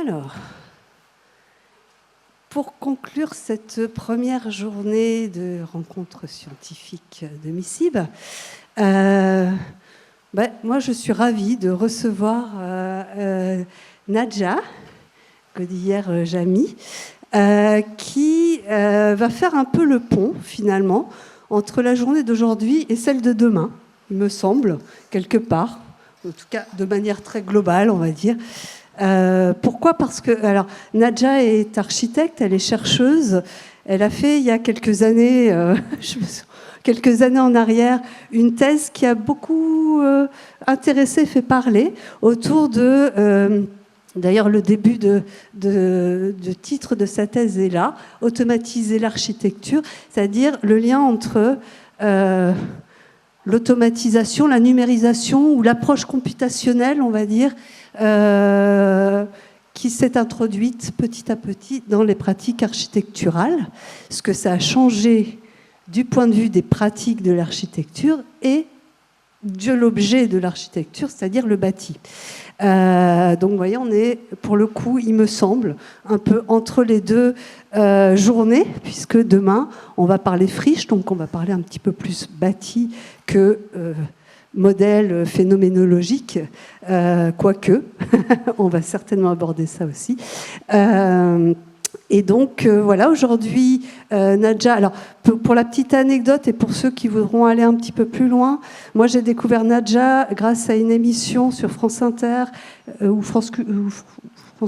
Alors, pour conclure cette première journée de rencontre scientifique de MICIB, moi je suis ravie de recevoir Nadja Godillère-Jamy, qui va faire un peu le pont, finalement, entre la journée d'aujourd'hui et celle de demain, il me semble, quelque part, en tout cas de manière très globale, on va dire. Pourquoi ? Parce que Nadja est architecte, elle est chercheuse, elle a fait il y a quelques années, quelques années en arrière, une thèse qui a beaucoup intéressé, fait parler, autour de... D'ailleurs, le début de titre de sa thèse est là, automatiser l'architecture, c'est-à-dire le lien entre l'automatisation, la numérisation ou l'approche computationnelle, on va dire, qui s'est introduite petit à petit dans les pratiques architecturales, ce que ça a changé du point de vue des pratiques de l'architecture et de l'objet de l'architecture, c'est-à-dire le bâti. Donc, vous voyez, on est, pour le coup, il me semble, un peu entre les deux journées, puisque demain, on va parler friche, donc on va parler un petit peu plus bâti que modèle phénoménologique, quoique, on va certainement aborder ça aussi. Et donc, voilà, aujourd'hui, Nadja... Alors, pour la petite anecdote et pour ceux qui voudront aller un petit peu plus loin, moi, j'ai découvert Nadja grâce à une émission sur France Inter ou France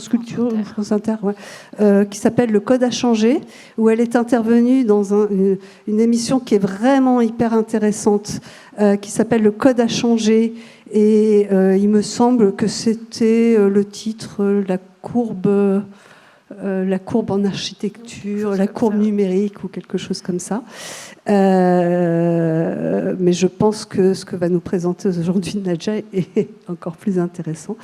Culture, France Inter, ouais, qui s'appelle Le Code a changé, où elle est intervenue dans une émission qui est vraiment hyper intéressante, qui s'appelle Le Code a changé. Et il me semble que c'était le titre, la courbe en architecture, la courbe numérique ou quelque chose comme ça. Mais je pense que ce que va nous présenter aujourd'hui Nadja est encore plus intéressant.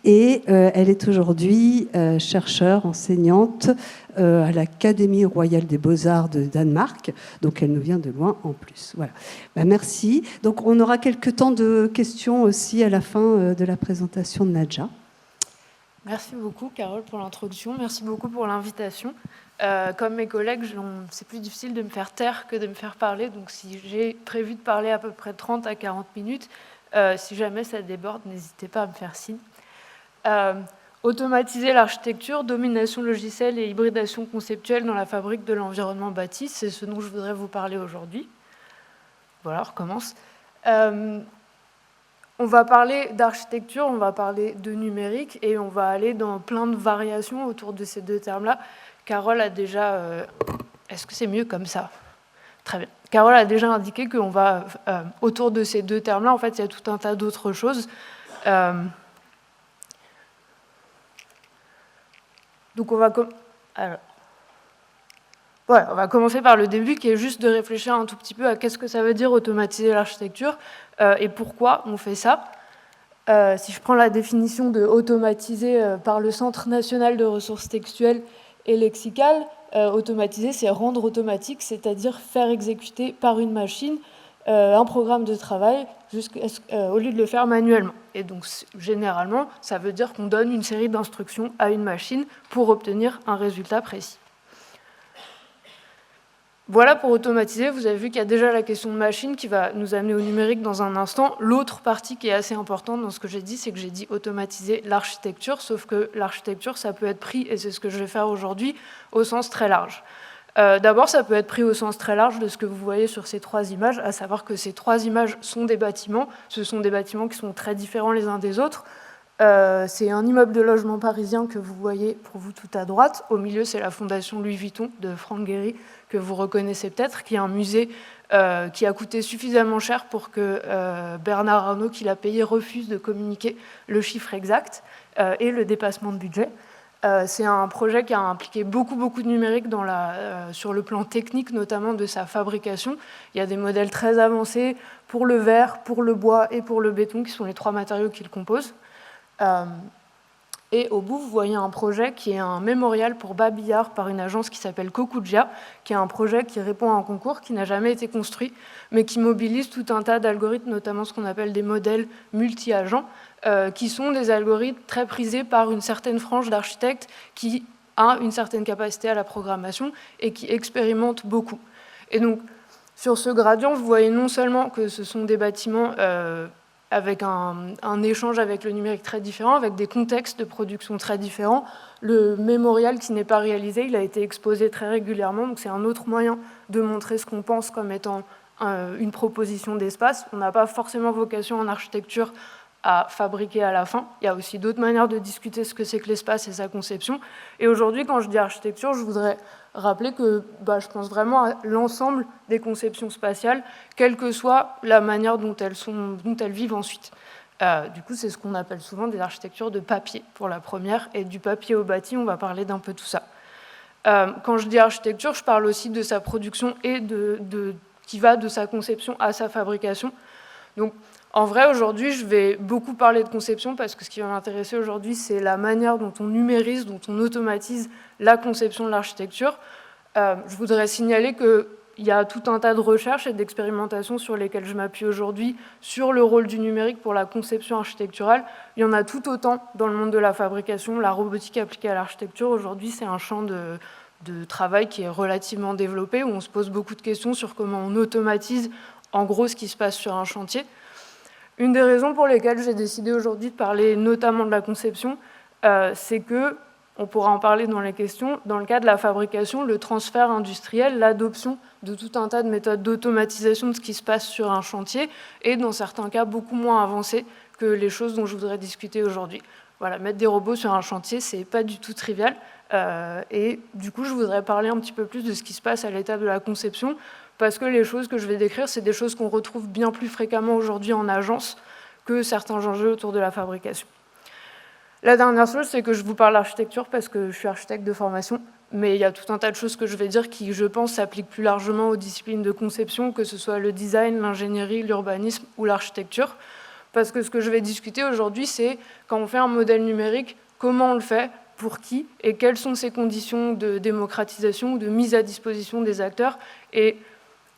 Et elle est aujourd'hui chercheure, enseignante à l'Académie royale des beaux-arts de Danemark. Donc elle nous vient de loin en plus. Voilà. Merci. Donc on aura quelques temps de questions aussi à la fin de la présentation de Nadja. Merci beaucoup, Carole, pour l'introduction. Merci beaucoup pour l'invitation. Comme mes collègues, c'est plus difficile de me faire taire que de me faire parler. Donc, si j'ai prévu de parler à peu près 30 à 40 minutes, si jamais ça déborde, n'hésitez pas à me faire signe. Automatiser l'architecture, domination logicielle et hybridation conceptuelle dans la fabrique de l'environnement bâti, c'est ce dont je voudrais vous parler aujourd'hui. Voilà, on recommence. On va parler d'architecture, on va parler de numérique et on va aller dans plein de variations autour de ces deux termes-là. Carole a déjà... Est-ce que c'est mieux comme ça ? Très bien. Carole a déjà indiqué qu'on va... autour de ces deux termes-là, en fait, il y a tout un tas d'autres choses. Donc on va... Voilà, on va commencer par le début, qui est juste de réfléchir un tout petit peu à qu'est-ce que ça veut dire automatiser l'architecture et pourquoi on fait ça. Si je prends la définition de automatiser par le Centre national de ressources textuelles et lexicales, automatiser, c'est rendre automatique, c'est-à-dire faire exécuter par une machine un programme de travail au lieu de le faire manuellement. Et donc, généralement, ça veut dire qu'on donne une série d'instructions à une machine pour obtenir un résultat précis. Voilà pour automatiser. Vous avez vu qu'il y a déjà la question de machine qui va nous amener au numérique dans un instant. L'autre partie qui est assez importante dans ce que j'ai dit, c'est que j'ai dit automatiser l'architecture, sauf que l'architecture, ça peut être pris, et c'est ce que je vais faire aujourd'hui, au sens très large. D'abord, ça peut être pris au sens très large de ce que vous voyez sur ces trois images, à savoir que ces trois images sont des bâtiments. Ce sont des bâtiments qui sont très différents les uns des autres. C'est un immeuble de logement parisien que vous voyez pour vous tout à droite. Au milieu, c'est la fondation Louis Vuitton de Franck Gehry, que vous reconnaissez peut-être, qui est un musée qui a coûté suffisamment cher pour que Bernard Arnault, qui l'a payé, refuse de communiquer le chiffre exact et le dépassement de budget. C'est un projet qui a impliqué beaucoup de numérique sur le plan technique, notamment de sa fabrication. Il y a des modèles très avancés pour le verre, pour le bois et pour le béton, qui sont les trois matériaux qui le composent. Et au bout, vous voyez un projet qui est un mémorial pour Babillard par une agence qui s'appelle Kokujia, qui est un projet qui répond à un concours qui n'a jamais été construit, mais qui mobilise tout un tas d'algorithmes, notamment ce qu'on appelle des modèles multi-agents, qui sont des algorithmes très prisés par une certaine frange d'architectes qui a une certaine capacité à la programmation et qui expérimentent beaucoup. Et donc, sur ce gradient, vous voyez non seulement que ce sont des bâtiments avec un échange avec le numérique très différent, avec des contextes de production très différents. Le mémorial qui n'est pas réalisé, il a été exposé très régulièrement, donc c'est un autre moyen de montrer ce qu'on pense comme étant une proposition d'espace. On n'a pas forcément vocation en architecture à fabriquer à la fin. Il y a aussi d'autres manières de discuter ce que c'est que l'espace et sa conception. Et aujourd'hui, quand je dis architecture, je voudrais rappeler que je pense vraiment à l'ensemble des conceptions spatiales, quelle que soit la manière dont elles vivent ensuite. Du coup, c'est ce qu'on appelle souvent des architectures de papier pour la première, et du papier au bâti, on va parler d'un peu tout ça. Quand je dis architecture, je parle aussi de sa production et qui va de sa conception à sa fabrication. Donc, en vrai, aujourd'hui, je vais beaucoup parler de conception parce que ce qui va m'intéresser aujourd'hui, c'est la manière dont on numérise, dont on automatise la conception de l'architecture. Je voudrais signaler qu'il y a tout un tas de recherches et d'expérimentations sur lesquelles je m'appuie aujourd'hui sur le rôle du numérique pour la conception architecturale. Il y en a tout autant dans le monde de la fabrication. La robotique appliquée à l'architecture, aujourd'hui, c'est un champ de travail qui est relativement développé, où on se pose beaucoup de questions sur comment on automatise, en gros, ce qui se passe sur un chantier. Une des raisons pour lesquelles j'ai décidé aujourd'hui de parler notamment de la conception, c'est que, on pourra en parler dans les questions, dans le cas de la fabrication, le transfert industriel, l'adoption de tout un tas de méthodes d'automatisation de ce qui se passe sur un chantier est, dans certains cas, beaucoup moins avancé que les choses dont je voudrais discuter aujourd'hui. Voilà, mettre des robots sur un chantier, c'est pas du tout trivial. Et du coup, je voudrais parler un petit peu plus de ce qui se passe à l'étape de la conception, parce que les choses que je vais décrire, c'est des choses qu'on retrouve bien plus fréquemment aujourd'hui en agence que certains enjeux autour de la fabrication. La dernière chose, c'est que je vous parle d'architecture parce que je suis architecte de formation, mais il y a tout un tas de choses que je vais dire qui, je pense, s'appliquent plus largement aux disciplines de conception, que ce soit le design, l'ingénierie, l'urbanisme ou l'architecture. Parce que ce que je vais discuter aujourd'hui, c'est quand on fait un modèle numérique, comment on le fait, pour qui, et quelles sont ces conditions de démocratisation ou de mise à disposition des acteurs. Et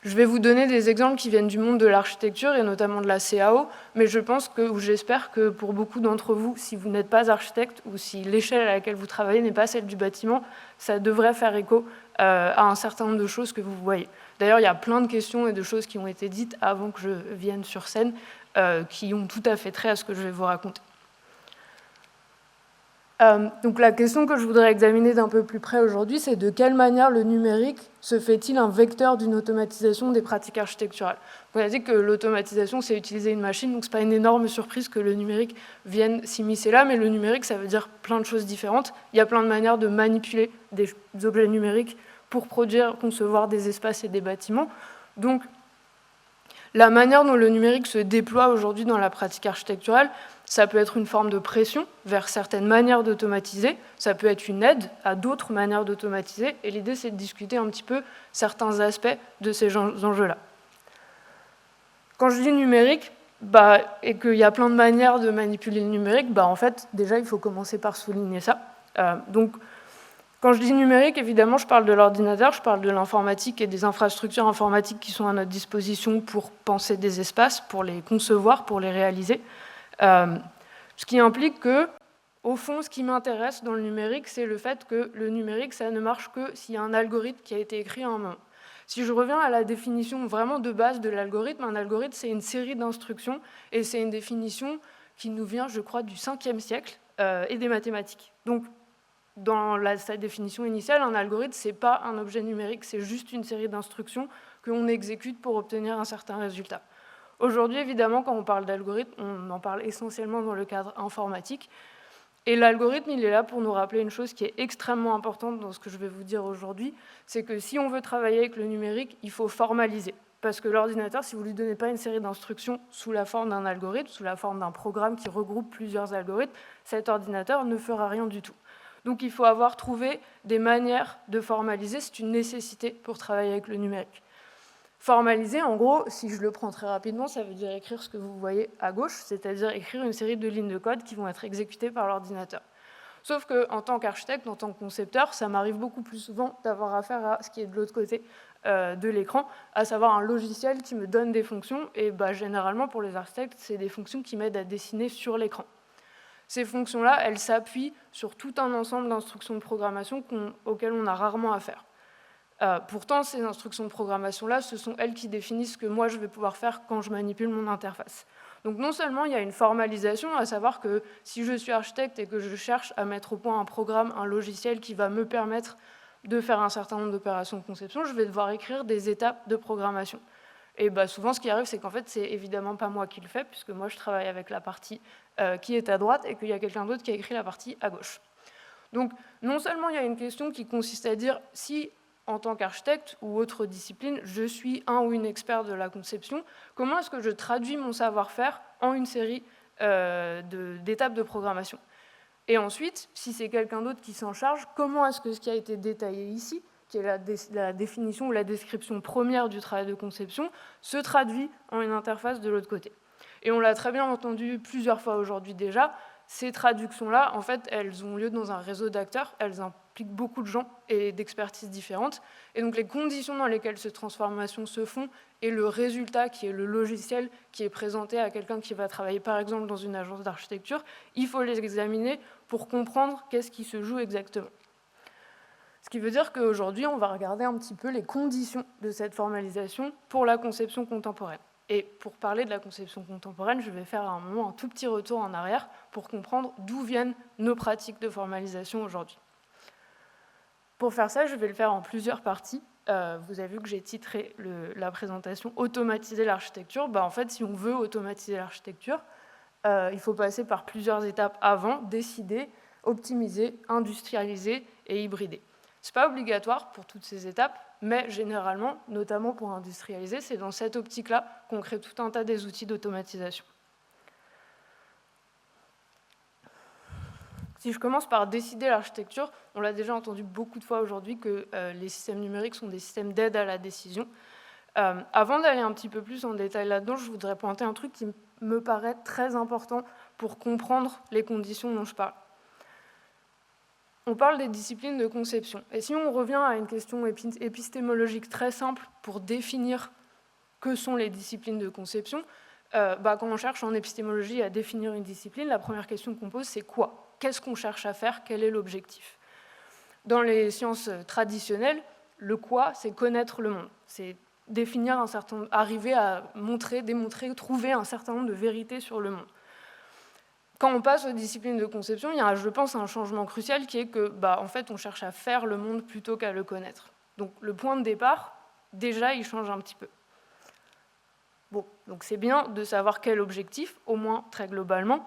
je vais vous donner des exemples qui viennent du monde de l'architecture et notamment de la CAO, mais je pense que, ou j'espère que pour beaucoup d'entre vous, si vous n'êtes pas architecte ou si l'échelle à laquelle vous travaillez n'est pas celle du bâtiment, ça devrait faire écho à un certain nombre de choses que vous voyez. D'ailleurs, il y a plein de questions et de choses qui ont été dites avant que je vienne sur scène qui ont tout à fait trait à ce que je vais vous raconter. Donc la question que je voudrais examiner d'un peu plus près aujourd'hui, c'est de quelle manière le numérique se fait-il un vecteur d'une automatisation des pratiques architecturales. On a dit que l'automatisation, c'est utiliser une machine, donc ce n'est pas une énorme surprise que le numérique vienne s'immiscer là, mais le numérique, ça veut dire plein de choses différentes. Il y a plein de manières de manipuler des objets numériques pour produire, concevoir des espaces et des bâtiments. Donc, la manière dont le numérique se déploie aujourd'hui dans la pratique architecturale, ça peut être une forme de pression vers certaines manières d'automatiser, ça peut être une aide à d'autres manières d'automatiser, et l'idée c'est de discuter un petit peu certains aspects de ces enjeux-là. Quand je dis numérique, et qu'il y a plein de manières de manipuler le numérique, en fait, déjà il faut commencer par souligner ça. Donc, quand je dis numérique, évidemment, je parle de l'ordinateur, je parle de l'informatique et des infrastructures informatiques qui sont à notre disposition pour penser des espaces, pour les concevoir, pour les réaliser. Ce qui implique que, au fond, ce qui m'intéresse dans le numérique, c'est le fait que le numérique, ça ne marche que s'il y a un algorithme qui a été écrit à un moment. Si je reviens à la définition vraiment de base de l'algorithme, un algorithme, c'est une série d'instructions, et c'est une définition qui nous vient, je crois, du 5e siècle et des mathématiques. Donc, dans sa définition initiale, un algorithme, ce n'est pas un objet numérique, c'est juste une série d'instructions qu'on exécute pour obtenir un certain résultat. Aujourd'hui, évidemment, quand on parle d'algorithme, on en parle essentiellement dans le cadre informatique. Et l'algorithme, il est là pour nous rappeler une chose qui est extrêmement importante dans ce que je vais vous dire aujourd'hui, c'est que si on veut travailler avec le numérique, il faut formaliser. Parce que l'ordinateur, si vous ne lui donnez pas une série d'instructions sous la forme d'un algorithme, sous la forme d'un programme qui regroupe plusieurs algorithmes, cet ordinateur ne fera rien du tout. Donc il faut avoir trouvé des manières de formaliser, c'est une nécessité pour travailler avec le numérique. Formaliser, en gros, si je le prends très rapidement, ça veut dire écrire ce que vous voyez à gauche, c'est-à-dire écrire une série de lignes de code qui vont être exécutées par l'ordinateur. Sauf qu'en tant qu'architecte, en tant que concepteur, ça m'arrive beaucoup plus souvent d'avoir affaire à ce qui est de l'autre côté de l'écran, à savoir un logiciel qui me donne des fonctions, et généralement pour les architectes, c'est des fonctions qui m'aident à dessiner sur l'écran. Ces fonctions-là, elles s'appuient sur tout un ensemble d'instructions de programmation auxquelles on a rarement affaire. Pourtant, ces instructions de programmation-là, ce sont elles qui définissent ce que moi je vais pouvoir faire quand je manipule mon interface. Donc non seulement il y a une formalisation, à savoir que si je suis architecte et que je cherche à mettre au point un programme, un logiciel qui va me permettre de faire un certain nombre d'opérations de conception, je vais devoir écrire des étapes de programmation. Et souvent, ce qui arrive, c'est qu'en fait, c'est évidemment pas moi qui le fais, puisque moi, je travaille avec la partie qui est à droite et qu'il y a quelqu'un d'autre qui a écrit la partie à gauche. Donc, non seulement il y a une question qui consiste à dire si, en tant qu'architecte ou autre discipline, je suis un ou une experte de la conception, comment est-ce que je traduis mon savoir-faire en une série d'étapes de programmation? Et ensuite, si c'est quelqu'un d'autre qui s'en charge, comment est-ce que ce qui a été détaillé ici, qui est la définition ou la description première du travail de conception, se traduit en une interface de l'autre côté? Et on l'a très bien entendu plusieurs fois aujourd'hui déjà, ces traductions-là, en fait, elles ont lieu dans un réseau d'acteurs, elles impliquent beaucoup de gens et d'expertises différentes. Et donc les conditions dans lesquelles ces transformations se font et le résultat, qui est le logiciel qui est présenté à quelqu'un qui va travailler par exemple dans une agence d'architecture, il faut les examiner pour comprendre qu'est-ce qui se joue exactement. Ce qui veut dire qu'aujourd'hui, on va regarder un petit peu les conditions de cette formalisation pour la conception contemporaine. Et pour parler de la conception contemporaine, je vais faire à un moment un tout petit retour en arrière pour comprendre d'où viennent nos pratiques de formalisation aujourd'hui. Pour faire ça, je vais le faire en plusieurs parties. Vous avez vu que j'ai titré la présentation « Automatiser l'architecture ». En fait, si on veut automatiser l'architecture, il faut passer par plusieurs étapes avant, décider, optimiser, industrialiser et hybrider. Ce n'est pas obligatoire pour toutes ces étapes, mais généralement, notamment pour industrialiser, c'est dans cette optique-là qu'on crée tout un tas des outils d'automatisation. Si je commence par décider l'architecture, on l'a déjà entendu beaucoup de fois aujourd'hui que les systèmes numériques sont des systèmes d'aide à la décision. Avant d'aller un petit peu plus en détail là-dedans, je voudrais pointer un truc qui me paraît très important pour comprendre les conditions dont je parle. On parle des disciplines de conception. Et si on revient à une question épistémologique très simple pour définir que sont les disciplines de conception, quand on cherche en épistémologie à définir une discipline, la première question qu'on pose, c'est quoi? Qu'est-ce qu'on cherche à faire? Quel est l'objectif? Dans les sciences traditionnelles, le quoi, c'est connaître le monde. C'est définir arriver à montrer, démontrer, trouver un certain nombre de vérités sur le monde. Quand on passe aux disciplines de conception, il y a, je pense, un changement crucial qui est que, en fait, on cherche à faire le monde plutôt qu'à le connaître. Donc, le point de départ, déjà, il change un petit peu. Bon, donc c'est bien de savoir quel objectif, au moins très globalement.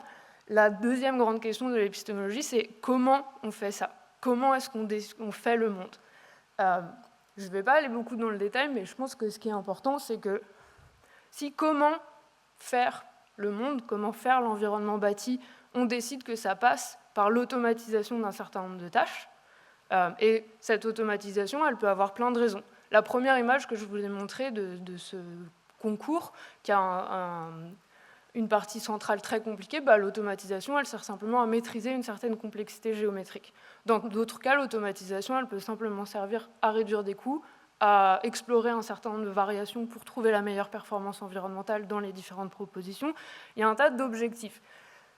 La deuxième grande question de l'épistémologie, c'est comment on fait ça? Comment est-ce qu'on fait le monde? Je ne vais pas aller beaucoup dans le détail, mais je pense que ce qui est important, c'est que si comment faire le monde, comment faire l'environnement bâti, on décide que ça passe par l'automatisation d'un certain nombre de tâches. Et cette automatisation, elle peut avoir plein de raisons. La première image que je vous ai montrée de ce concours, qui a une partie centrale très compliquée, l'automatisation, elle sert simplement à maîtriser une certaine complexité géométrique. Dans d'autres cas, l'automatisation, elle peut simplement servir à réduire des coûts, à explorer un certain nombre de variations pour trouver la meilleure performance environnementale dans les différentes propositions. Il y a un tas d'objectifs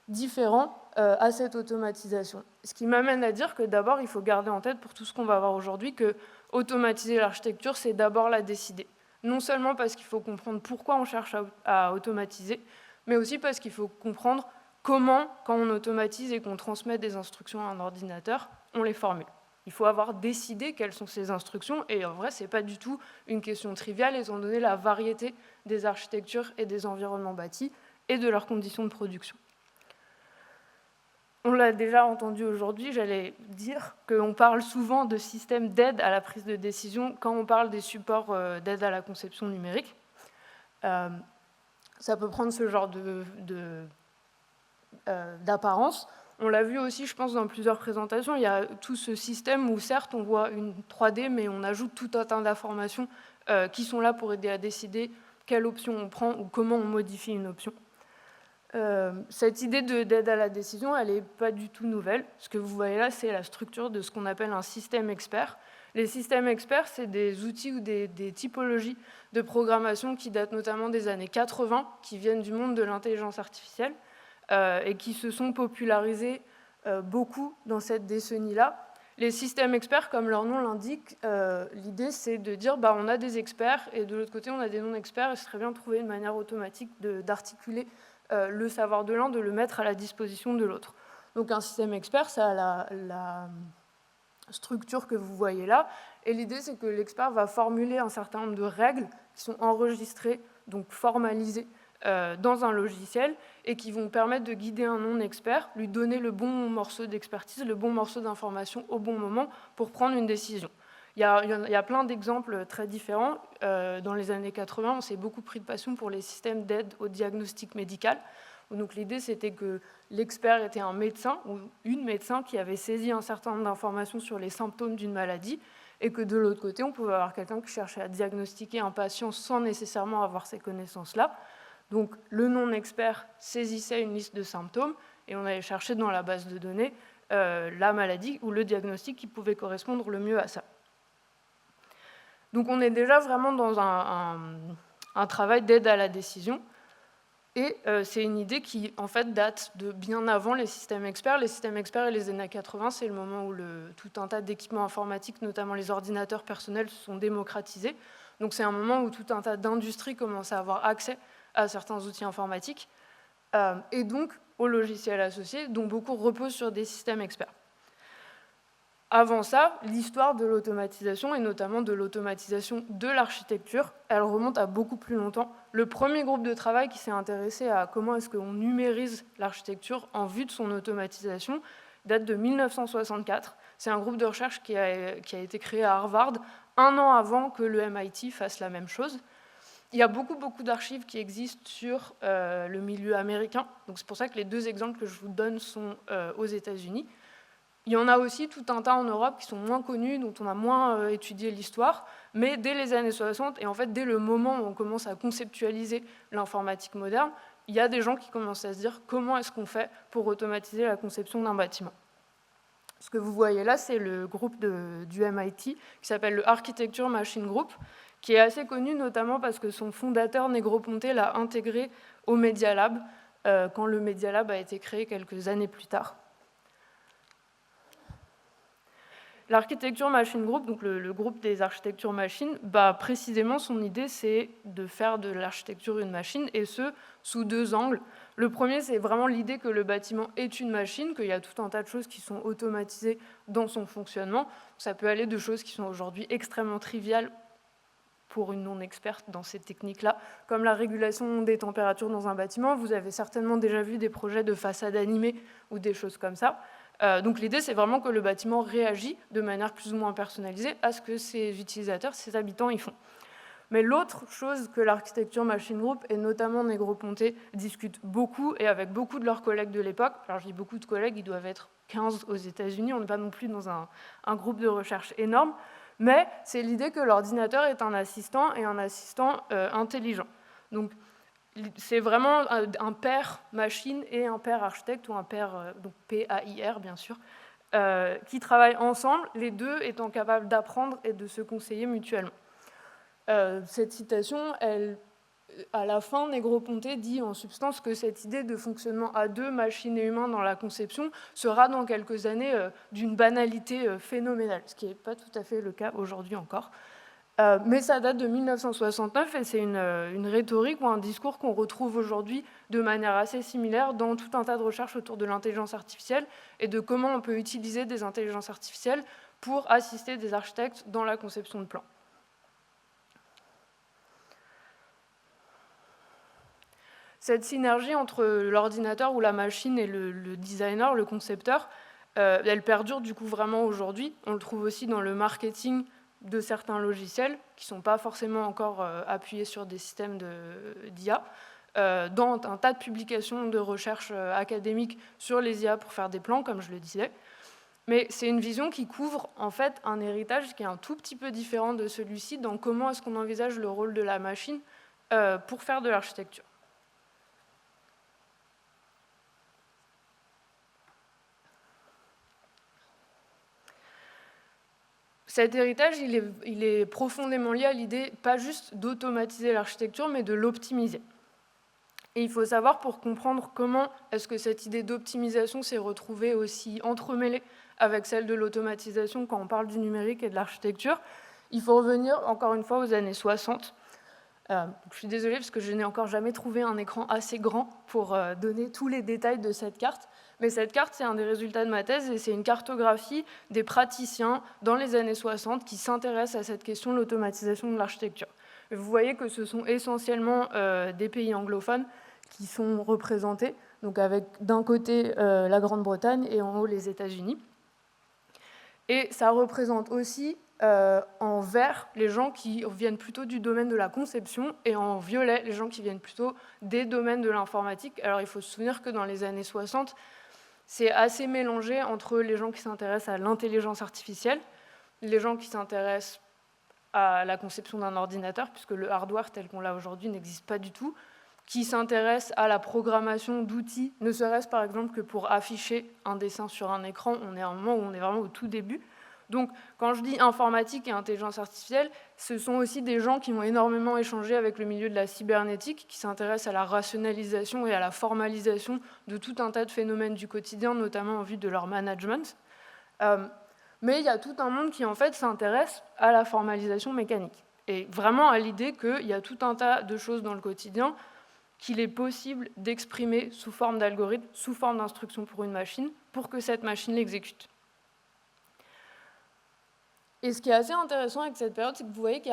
différents à cette automatisation. Ce qui m'amène à dire que d'abord, il faut garder en tête pour tout ce qu'on va voir aujourd'hui que automatiser l'architecture, c'est d'abord la décider. Non seulement parce qu'il faut comprendre pourquoi on cherche à automatiser, mais aussi parce qu'il faut comprendre comment, quand on automatise et qu'on transmet des instructions à un ordinateur, on les formule. Il faut avoir décidé quelles sont ces instructions, et en vrai, ce n'est pas du tout une question triviale, étant donné la variété des architectures et des environnements bâtis et de leurs conditions de production. On l'a déjà entendu aujourd'hui, j'allais dire qu'on parle souvent de systèmes d'aide à la prise de décision quand on parle des supports d'aide à la conception numérique. Ça peut prendre ce genre d'apparence. On l'a vu aussi, je pense, dans plusieurs présentations. Il y a tout ce système où, certes, on voit une 3D, mais on ajoute tout un tas d'informations qui sont là pour aider à décider quelle option on prend ou comment on modifie une option. Cette idée d'aide à la décision, elle n'est pas du tout nouvelle. Ce que vous voyez là, c'est la structure de ce qu'on appelle un système expert. Les systèmes experts, c'est des outils ou des typologies de programmation qui datent notamment des années 80, qui viennent du monde de l'intelligence artificielle et qui se sont popularisés beaucoup dans cette décennie-là. Les systèmes experts, comme leur nom l'indique, l'idée c'est de dire on a des experts et de l'autre côté on a des non-experts et ce serait bien de trouver une manière automatique d'articuler le savoir de l'un, de le mettre à la disposition de l'autre. Donc un système expert, ça a la structure que vous voyez là, et l'idée c'est que l'expert va formuler un certain nombre de règles qui sont enregistrées, donc formalisées dans un logiciel, et qui vont permettre de guider un non-expert, lui donner le bon morceau d'expertise, le bon morceau d'information au bon moment pour prendre une décision. Il y a plein d'exemples très différents. Dans les années 80, on s'est beaucoup pris de passion pour les systèmes d'aide au diagnostic médical. Donc l'idée, c'était que l'expert était un médecin ou une médecin qui avait saisi un certain nombre d'informations sur les symptômes d'une maladie et que de l'autre côté, on pouvait avoir quelqu'un qui cherchait à diagnostiquer un patient sans nécessairement avoir ces connaissances-là. Donc le non-expert saisissait une liste de symptômes et on allait chercher dans la base de données la maladie ou le diagnostic qui pouvait correspondre le mieux à ça. Donc on est déjà vraiment dans un travail d'aide à la décision. Et c'est une idée qui, en fait, date de bien avant les systèmes experts. Les systèmes experts et les années 80, c'est le moment où tout un tas d'équipements informatiques, notamment les ordinateurs personnels, se sont démocratisés. Donc c'est un moment où tout un tas d'industries commencent à avoir accès à certains outils informatiques, et donc aux logiciels associés, dont beaucoup reposent sur des systèmes experts. Avant ça, l'histoire de l'automatisation, et notamment de l'automatisation de l'architecture, elle remonte à beaucoup plus longtemps. Le premier groupe de travail qui s'est intéressé à comment est-ce qu'on numérise l'architecture en vue de son automatisation date de 1964. C'est un groupe de recherche qui a été créé à Harvard, un an avant que le MIT fasse la même chose. Il y a beaucoup d'archives qui existent sur le milieu américain. Donc c'est pour ça que les deux exemples que je vous donne sont aux États-Unis. Il y en a aussi tout un tas en Europe qui sont moins connus, dont on a moins étudié l'histoire, mais dès les années 60, et en fait dès le moment où on commence à conceptualiser l'informatique moderne, il y a des gens qui commencent à se dire comment est-ce qu'on fait pour automatiser la conception d'un bâtiment. Ce que vous voyez là, c'est le groupe du MIT qui s'appelle le Architecture Machine Group, qui est assez connu notamment parce que son fondateur, Negroponte, l'a intégré au Media Lab, quand le Media Lab a été créé quelques années plus tard. L'architecture machine group, donc le groupe des architectures machines, précisément son idée c'est de faire de l'architecture une machine, et ce sous deux angles. Le premier, c'est vraiment l'idée que le bâtiment est une machine, qu'il y a tout un tas de choses qui sont automatisées dans son fonctionnement. Ça peut aller de choses qui sont aujourd'hui extrêmement triviales pour une non-experte dans ces techniques-là, comme la régulation des températures dans un bâtiment. Vous avez certainement déjà vu des projets de façade animée ou des choses comme ça. Donc l'idée, c'est vraiment que le bâtiment réagit de manière plus ou moins personnalisée à ce que ses utilisateurs, ses habitants y font. Mais l'autre chose que l'architecture machine group, et notamment Negroponte, discutent beaucoup, et avec beaucoup de leurs collègues de l'époque, alors je dis beaucoup de collègues, ils doivent être 15 aux États-Unis, on n'est pas non plus dans un groupe de recherche énorme, mais c'est l'idée que l'ordinateur est un assistant, et un assistant intelligent. Donc c'est vraiment un pair machine et un pair architecte, ou un pair, donc PAIR bien sûr, qui travaillent ensemble, les deux étant capables d'apprendre et de se conseiller mutuellement. Cette citation, à la fin, Negroponte dit en substance que cette idée de fonctionnement à deux, machine et humain, dans la conception, sera dans quelques années d'une banalité phénoménale, ce qui n'est pas tout à fait le cas aujourd'hui encore. Mais ça date de 1969 et c'est une rhétorique ou un discours qu'on retrouve aujourd'hui de manière assez similaire dans tout un tas de recherches autour de l'intelligence artificielle et de comment on peut utiliser des intelligences artificielles pour assister des architectes dans la conception de plans. Cette synergie entre l'ordinateur ou la machine et le designer, le concepteur, elle perdure du coup vraiment aujourd'hui. On le trouve aussi dans le marketing de certains logiciels qui ne sont pas forcément encore appuyés sur des systèmes d'IA, dans un tas de publications de recherche académiques sur les IA pour faire des plans, comme je le disais. Mais c'est une vision qui couvre en fait un héritage qui est un tout petit peu différent de celui-ci dans comment est-ce qu'on envisage le rôle de la machine pour faire de l'architecture. cet héritage, il est profondément lié à l'idée, pas juste d'automatiser l'architecture, mais de l'optimiser. Et il faut savoir, pour comprendre comment est-ce que cette idée d'optimisation s'est retrouvée aussi entremêlée avec celle de l'automatisation quand on parle du numérique et de l'architecture, il faut revenir encore une fois aux années 60. Je suis désolée parce que je n'ai encore jamais trouvé un écran assez grand pour donner tous les détails de cette carte. Mais cette carte, c'est un des résultats de ma thèse et c'est une cartographie des praticiens dans les années 60 qui s'intéressent à cette question de l'automatisation de l'architecture. Vous voyez que ce sont essentiellement des pays anglophones qui sont représentés, donc avec d'un côté la Grande-Bretagne et en haut les États-Unis. Et ça représente aussi en vert les gens qui viennent plutôt du domaine de la conception et en violet les gens qui viennent plutôt des domaines de l'informatique. Alors il faut se souvenir que dans les années 60, c'est assez mélangé entre les gens qui s'intéressent à l'intelligence artificielle, les gens qui s'intéressent à la conception d'un ordinateur, puisque le hardware tel qu'on l'a aujourd'hui n'existe pas du tout, qui s'intéressent à la programmation d'outils, ne serait-ce par exemple que pour afficher un dessin sur un écran. On est à un moment où on est vraiment au tout début. Donc, quand je dis informatique et intelligence artificielle, ce sont aussi des gens qui ont énormément échangé avec le milieu de la cybernétique, qui s'intéressent à la rationalisation et à la formalisation de tout un tas de phénomènes du quotidien, notamment en vue de leur management. Mais il y a tout un monde qui, en fait, s'intéresse à la formalisation mécanique. Et vraiment à l'idée qu'il y a tout un tas de choses dans le quotidien qu'il est possible d'exprimer sous forme d'algorithme, sous forme d'instruction pour une machine, pour que cette machine l'exécute. Et ce qui est assez intéressant avec cette période, c'est que vous voyez qu'il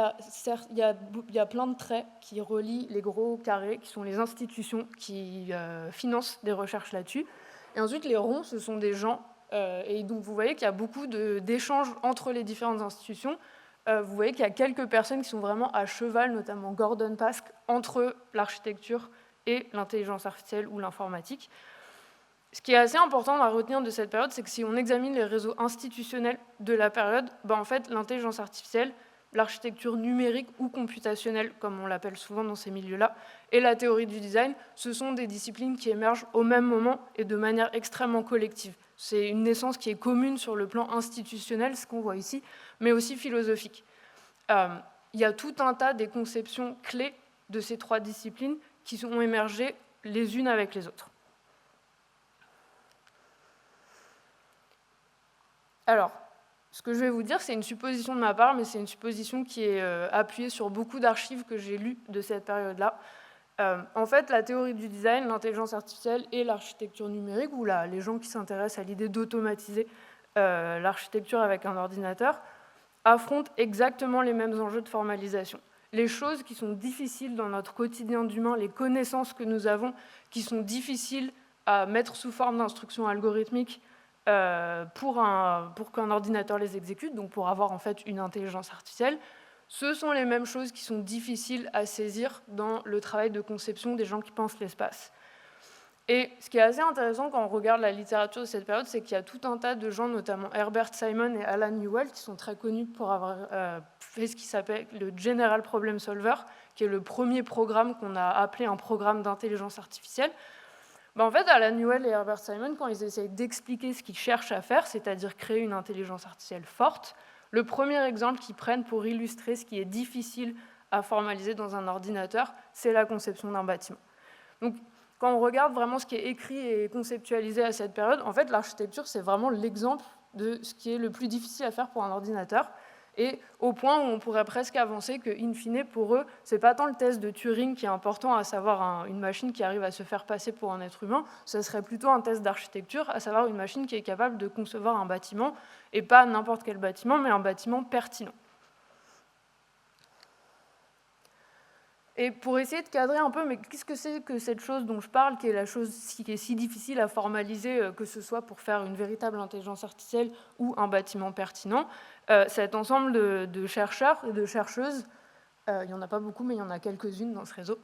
y a plein de traits qui relient les gros carrés, qui sont les institutions qui financent des recherches là-dessus. Et ensuite, les ronds, ce sont des gens. Et donc, vous voyez qu'il y a beaucoup d'échanges entre les différentes institutions. Vous voyez qu'il y a quelques personnes qui sont vraiment à cheval, notamment Gordon Pask, entre l'architecture et l'intelligence artificielle ou l'informatique. Ce qui est assez important à retenir de cette période, c'est que si on examine les réseaux institutionnels de la période, en fait, l'intelligence artificielle, l'architecture numérique ou computationnelle, comme on l'appelle souvent dans ces milieux-là, et la théorie du design, ce sont des disciplines qui émergent au même moment et de manière extrêmement collective. C'est une naissance qui est commune sur le plan institutionnel, ce qu'on voit ici, mais aussi philosophique. Il y a tout un tas des conceptions clés de ces trois disciplines qui ont émergé les unes avec les autres. Alors, ce que je vais vous dire, c'est une supposition de ma part, mais c'est une supposition qui est appuyée sur beaucoup d'archives que j'ai lues de cette période-là. En fait, la théorie du design, l'intelligence artificielle et l'architecture numérique, ou les gens qui s'intéressent à l'idée d'automatiser l'architecture avec un ordinateur, affrontent exactement les mêmes enjeux de formalisation. Les choses qui sont difficiles dans notre quotidien d'humain, les connaissances que nous avons, qui sont difficiles à mettre sous forme d'instructions algorithmiques, pour qu'un ordinateur les exécute, donc pour avoir en fait une intelligence artificielle, ce sont les mêmes choses qui sont difficiles à saisir dans le travail de conception des gens qui pensent l'espace. Et ce qui est assez intéressant quand on regarde la littérature de cette période, c'est qu'il y a tout un tas de gens, notamment Herbert Simon et Alan Newell, qui sont très connus pour avoir fait ce qui s'appelle le General Problem Solver, qui est le premier programme qu'on a appelé un programme d'intelligence artificielle. En fait, Alan Newell et Herbert Simon, quand ils essayent d'expliquer ce qu'ils cherchent à faire, c'est-à-dire créer une intelligence artificielle forte, le premier exemple qu'ils prennent pour illustrer ce qui est difficile à formaliser dans un ordinateur, c'est la conception d'un bâtiment. Donc, quand on regarde vraiment ce qui est écrit et conceptualisé à cette période, en fait, l'architecture, c'est vraiment l'exemple de ce qui est le plus difficile à faire pour un ordinateur. Et au point où on pourrait presque avancer que, in fine, pour eux, ce n'est pas tant le test de Turing qui est important, à savoir une machine qui arrive à se faire passer pour un être humain, ce serait plutôt un test d'architecture, à savoir une machine qui est capable de concevoir un bâtiment, et pas n'importe quel bâtiment, mais un bâtiment pertinent. Et pour essayer de cadrer un peu, mais qu'est-ce que c'est que cette chose dont je parle, qui est la chose qui est si difficile à formaliser, que ce soit pour faire une véritable intelligence artificielle ou un bâtiment pertinent, cet ensemble de chercheurs et de chercheuses, il n'y en a pas beaucoup, mais il y en a quelques-unes dans ce réseau,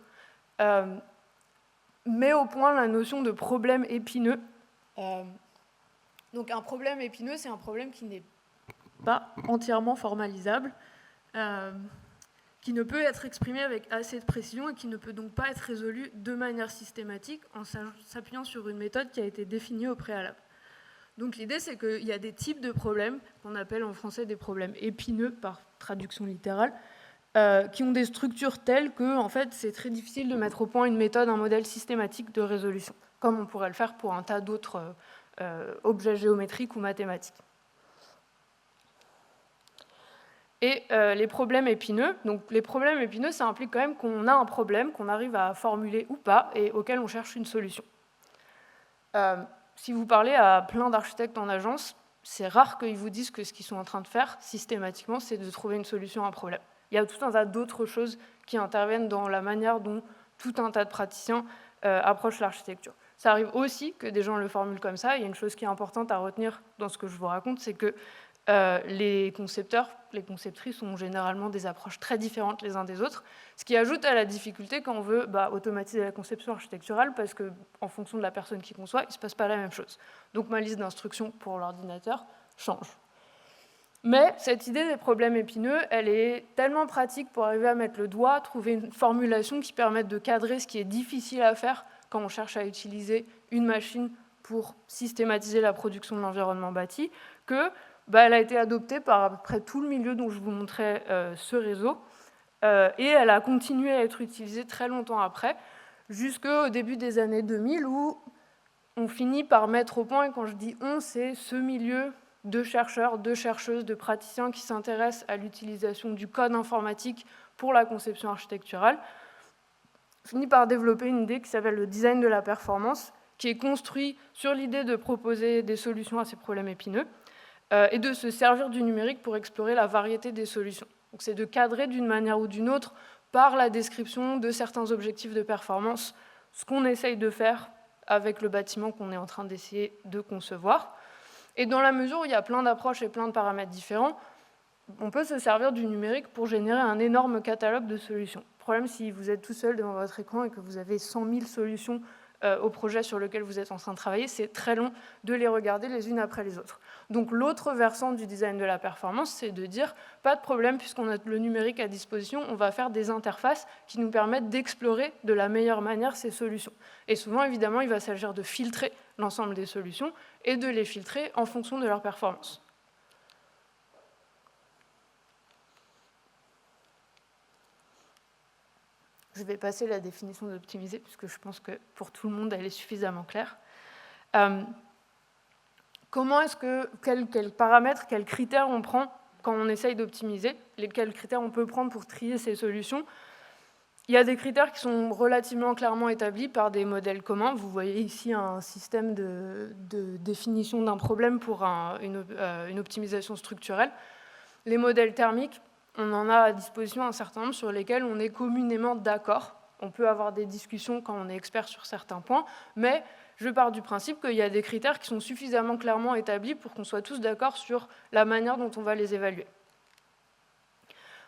met au point la notion de problème épineux. Donc un problème épineux, c'est un problème qui n'est pas entièrement formalisable, qui ne peut être exprimé avec assez de précision et qui ne peut donc pas être résolu de manière systématique en s'appuyant sur une méthode qui a été définie au préalable. Donc l'idée, c'est qu'il y a des types de problèmes, qu'on appelle en français des problèmes épineux, par traduction littérale, qui ont des structures telles que en fait, c'est très difficile de mettre au point une méthode, un modèle systématique de résolution, comme on pourrait le faire pour un tas d'autres objets géométriques ou mathématiques. Et les problèmes épineux, donc les problèmes épineux, ça implique quand même qu'on a un problème, qu'on arrive à formuler ou pas, et auquel on cherche une solution. Si vous parlez à plein d'architectes en agence, c'est rare qu'ils vous disent que ce qu'ils sont en train de faire, systématiquement, c'est de trouver une solution à un problème. Il y a tout un tas d'autres choses qui interviennent dans la manière dont tout un tas de praticiens approchent l'architecture. Ça arrive aussi que des gens le formulent comme ça. Il y a une chose qui est importante à retenir dans ce que je vous raconte, c'est que les concepteurs, les conceptrices ont généralement des approches très différentes les uns des autres, ce qui ajoute à la difficulté quand on veut automatiser la conception architecturale, parce qu'en fonction de la personne qui conçoit, il ne se passe pas la même chose. Donc ma liste d'instructions pour l'ordinateur change. Mais cette idée des problèmes épineux, elle est tellement pratique pour arriver à mettre le doigt, trouver une formulation qui permette de cadrer ce qui est difficile à faire quand on cherche à utiliser une machine pour systématiser la production de l'environnement bâti, que elle a été adoptée par à peu près tout le milieu dont je vous montrais ce réseau, et elle a continué à être utilisée très longtemps après, jusqu'au début des années 2000, où on finit par mettre au point, et quand je dis on, c'est ce milieu de chercheurs, de chercheuses, de praticiens qui s'intéressent à l'utilisation du code informatique pour la conception architecturale, finit par développer une idée qui s'appelle le design de la performance, qui est construit sur l'idée de proposer des solutions à ces problèmes épineux, et de se servir du numérique pour explorer la variété des solutions. Donc c'est de cadrer d'une manière ou d'une autre, par la description de certains objectifs de performance, ce qu'on essaye de faire avec le bâtiment qu'on est en train d'essayer de concevoir. Et dans la mesure où il y a plein d'approches et plein de paramètres différents, on peut se servir du numérique pour générer un énorme catalogue de solutions. Le problème, si vous êtes tout seul devant votre écran et que vous avez 100 000 solutions au projet sur lequel vous êtes en train de travailler, c'est très long de les regarder les unes après les autres. Donc l'autre versant du design de la performance, c'est de dire, pas de problème, puisqu'on a le numérique à disposition, on va faire des interfaces qui nous permettent d'explorer de la meilleure manière ces solutions. Et souvent, évidemment, il va s'agir de filtrer l'ensemble des solutions et de les filtrer en fonction de leur performance. Je vais passer la définition d'optimiser, puisque je pense que pour tout le monde, elle est suffisamment claire. Comment est-ce que, quels paramètres, quels critères on prend quand on essaye d'optimiser, quels critères on peut prendre pour trier ces solutions? Il y a des critères qui sont relativement clairement établis par des modèles communs. Vous voyez ici un système de définition d'un problème pour une optimisation structurelle. Les modèles thermiques, on en a à disposition un certain nombre sur lesquels on est communément d'accord. On peut avoir des discussions quand on est expert sur certains points, mais je pars du principe qu'il y a des critères qui sont suffisamment clairement établis pour qu'on soit tous d'accord sur la manière dont on va les évaluer.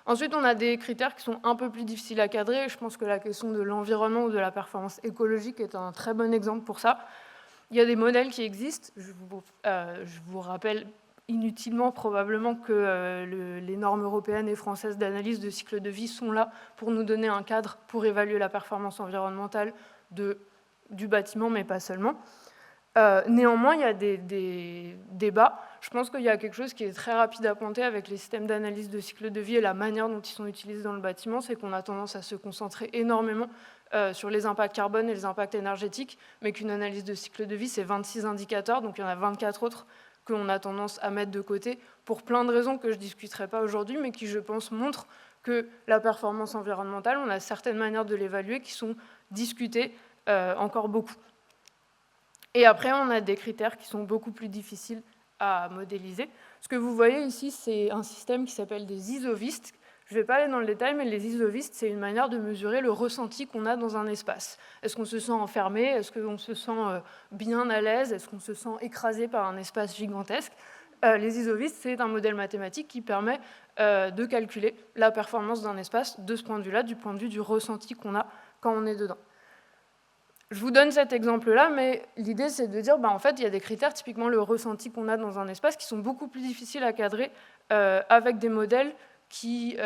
Ensuite, on a des critères qui sont un peu plus difficiles à cadrer. Je pense que la question de l'environnement ou de la performance écologique est un très bon exemple pour ça. Il y a des modèles qui existent. Je vous rappelle inutilement probablement que les normes européennes et françaises d'analyse de cycle de vie sont là pour nous donner un cadre pour évaluer la performance environnementale du bâtiment, mais pas seulement. Néanmoins, il y a des débats. Je pense qu'il y a quelque chose qui est très rapide à pointer avec les systèmes d'analyse de cycle de vie et la manière dont ils sont utilisés dans le bâtiment, c'est qu'on a tendance à se concentrer énormément sur les impacts carbone et les impacts énergétiques, mais qu'une analyse de cycle de vie, c'est 26 indicateurs, donc il y en a 24 autres qu'on a tendance à mettre de côté pour plein de raisons que je ne discuterai pas aujourd'hui, mais qui, je pense, montrent que la performance environnementale, on a certaines manières de l'évaluer qui sont discutées encore beaucoup. Et après, on a des critères qui sont beaucoup plus difficiles à modéliser. Ce que vous voyez ici, c'est un système qui s'appelle des isovistes. Je ne vais pas aller dans le détail, mais les isovistes, c'est une manière de mesurer le ressenti qu'on a dans un espace. Est-ce qu'on se sent enfermé? Est-ce qu'on se sent bien à l'aise? Est-ce qu'on se sent écrasé par un espace gigantesque? Les isovistes, c'est un modèle mathématique qui permet de calculer la performance d'un espace de ce point de vue-là, du point de vue du ressenti qu'on a quand on est dedans. Je vous donne cet exemple-là, mais l'idée, c'est de dire, en fait, il y a des critères, typiquement le ressenti qu'on a dans un espace, qui sont beaucoup plus difficiles à cadrer avec des modèles qui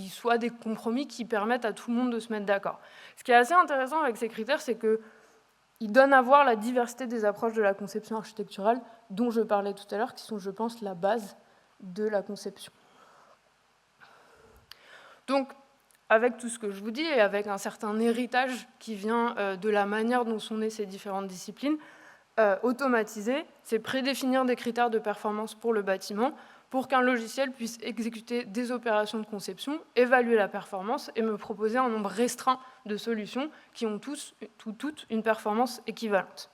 soient des compromis qui permettent à tout le monde de se mettre d'accord. Ce qui est assez intéressant avec ces critères, c'est que il donne à voir la diversité des approches de la conception architecturale dont je parlais tout à l'heure, qui sont, je pense, la base de la conception. Donc, avec tout ce que je vous dis, et avec un certain héritage qui vient de la manière dont sont nées ces différentes disciplines, automatiser, c'est prédéfinir des critères de performance pour le bâtiment, pour qu'un logiciel puisse exécuter des opérations de conception, évaluer la performance et me proposer un nombre restreint de solutions qui ont toutes une performance équivalente.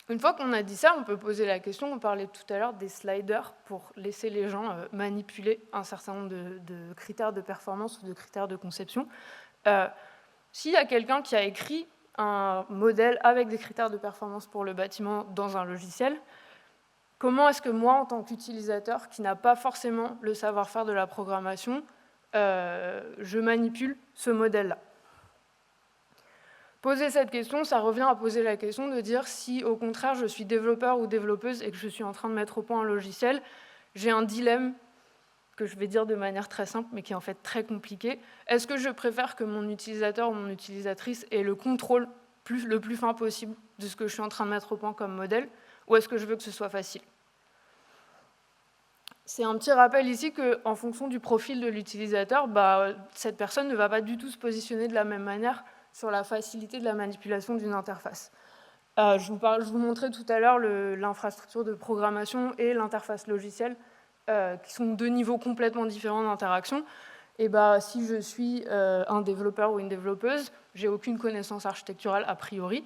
Une fois qu'on a dit ça, on peut poser la question, on parlait tout à l'heure des sliders pour laisser les gens manipuler un certain nombre de critères de performance ou de critères de conception. S'il y a quelqu'un qui a écrit un modèle avec des critères de performance pour le bâtiment dans un logiciel, comment est-ce que moi, en tant qu'utilisateur, qui n'a pas forcément le savoir-faire de la programmation, je manipule ce modèle-là? Poser cette question, ça revient à poser la question de dire si, au contraire, je suis développeur ou développeuse et que je suis en train de mettre au point un logiciel, j'ai un dilemme que je vais dire de manière très simple, mais qui est en fait très compliqué. Est-ce que je préfère que mon utilisateur ou mon utilisatrice ait le contrôle le plus fin possible de ce que je suis en train de mettre au point comme modèle, ou est-ce que je veux que ce soit facile? C'est un petit rappel ici qu'en fonction du profil de l'utilisateur, cette personne ne va pas du tout se positionner de la même manière sur la facilité de la manipulation d'une interface. Je vous montrais tout à l'heure l'infrastructure de programmation et l'interface logicielle, qui sont deux niveaux complètement différents d'interaction. Et si je suis un développeur ou une développeuse, j'ai aucune connaissance architecturale a priori.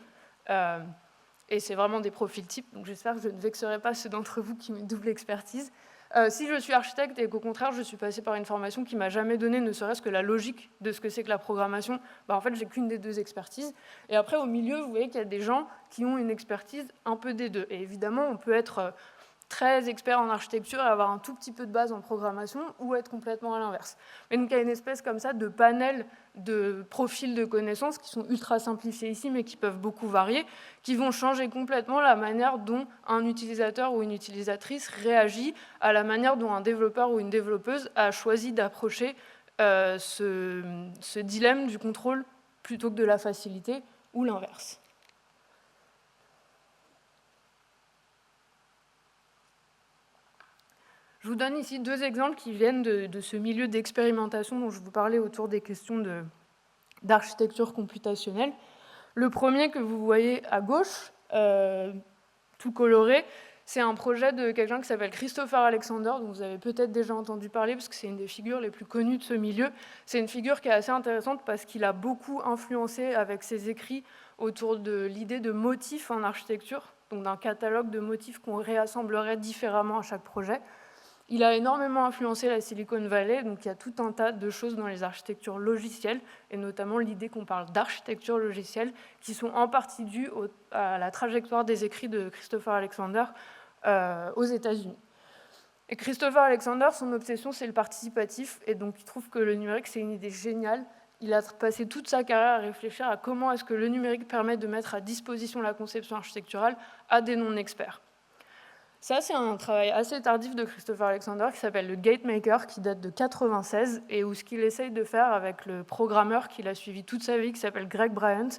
Et c'est vraiment des profils types, donc j'espère que je ne vexerai pas ceux d'entre vous qui ont une double expertise. Si je suis architecte et qu'au contraire je suis passée par une formation qui ne m'a jamais donné ne serait-ce que la logique de ce que c'est que la programmation, en fait j'ai qu'une des deux expertises. Et après au milieu, vous voyez qu'il y a des gens qui ont une expertise un peu des deux. Et évidemment, on peut être très expert en architecture et avoir un tout petit peu de base en programmation, ou être complètement à l'inverse. Mais donc il y a une espèce comme ça de panel de profils de connaissances qui sont ultra simplifiés ici, mais qui peuvent beaucoup varier, qui vont changer complètement la manière dont un utilisateur ou une utilisatrice réagit à la manière dont un développeur ou une développeuse a choisi d'approcher ce dilemme du contrôle plutôt que de la facilité, ou l'inverse. Je vous donne ici deux exemples qui viennent de ce milieu d'expérimentation dont je vous parlais autour des questions d'architecture computationnelle. Le premier que vous voyez à gauche, tout coloré, c'est un projet de quelqu'un qui s'appelle Christopher Alexander, dont vous avez peut-être déjà entendu parler, parce que c'est une des figures les plus connues de ce milieu. C'est une figure qui est assez intéressante parce qu'il a beaucoup influencé avec ses écrits autour de l'idée de motifs en architecture, donc d'un catalogue de motifs qu'on réassemblerait différemment à chaque projet. Il a énormément influencé la Silicon Valley, donc il y a tout un tas de choses dans les architectures logicielles, et notamment l'idée qu'on parle d'architecture logicielle, qui sont en partie dues à la trajectoire des écrits de Christopher Alexander aux États-Unis. Et Christopher Alexander, son obsession, c'est le participatif, et donc il trouve que le numérique, c'est une idée géniale. Il a passé toute sa carrière à réfléchir à comment est-ce que le numérique permet de mettre à disposition la conception architecturale à des non-experts. Ça, c'est un travail assez tardif de Christopher Alexander qui s'appelle le GateMaker, qui date de 1996, et où ce qu'il essaye de faire avec le programmeur qu'il a suivi toute sa vie, qui s'appelle Greg Bryant,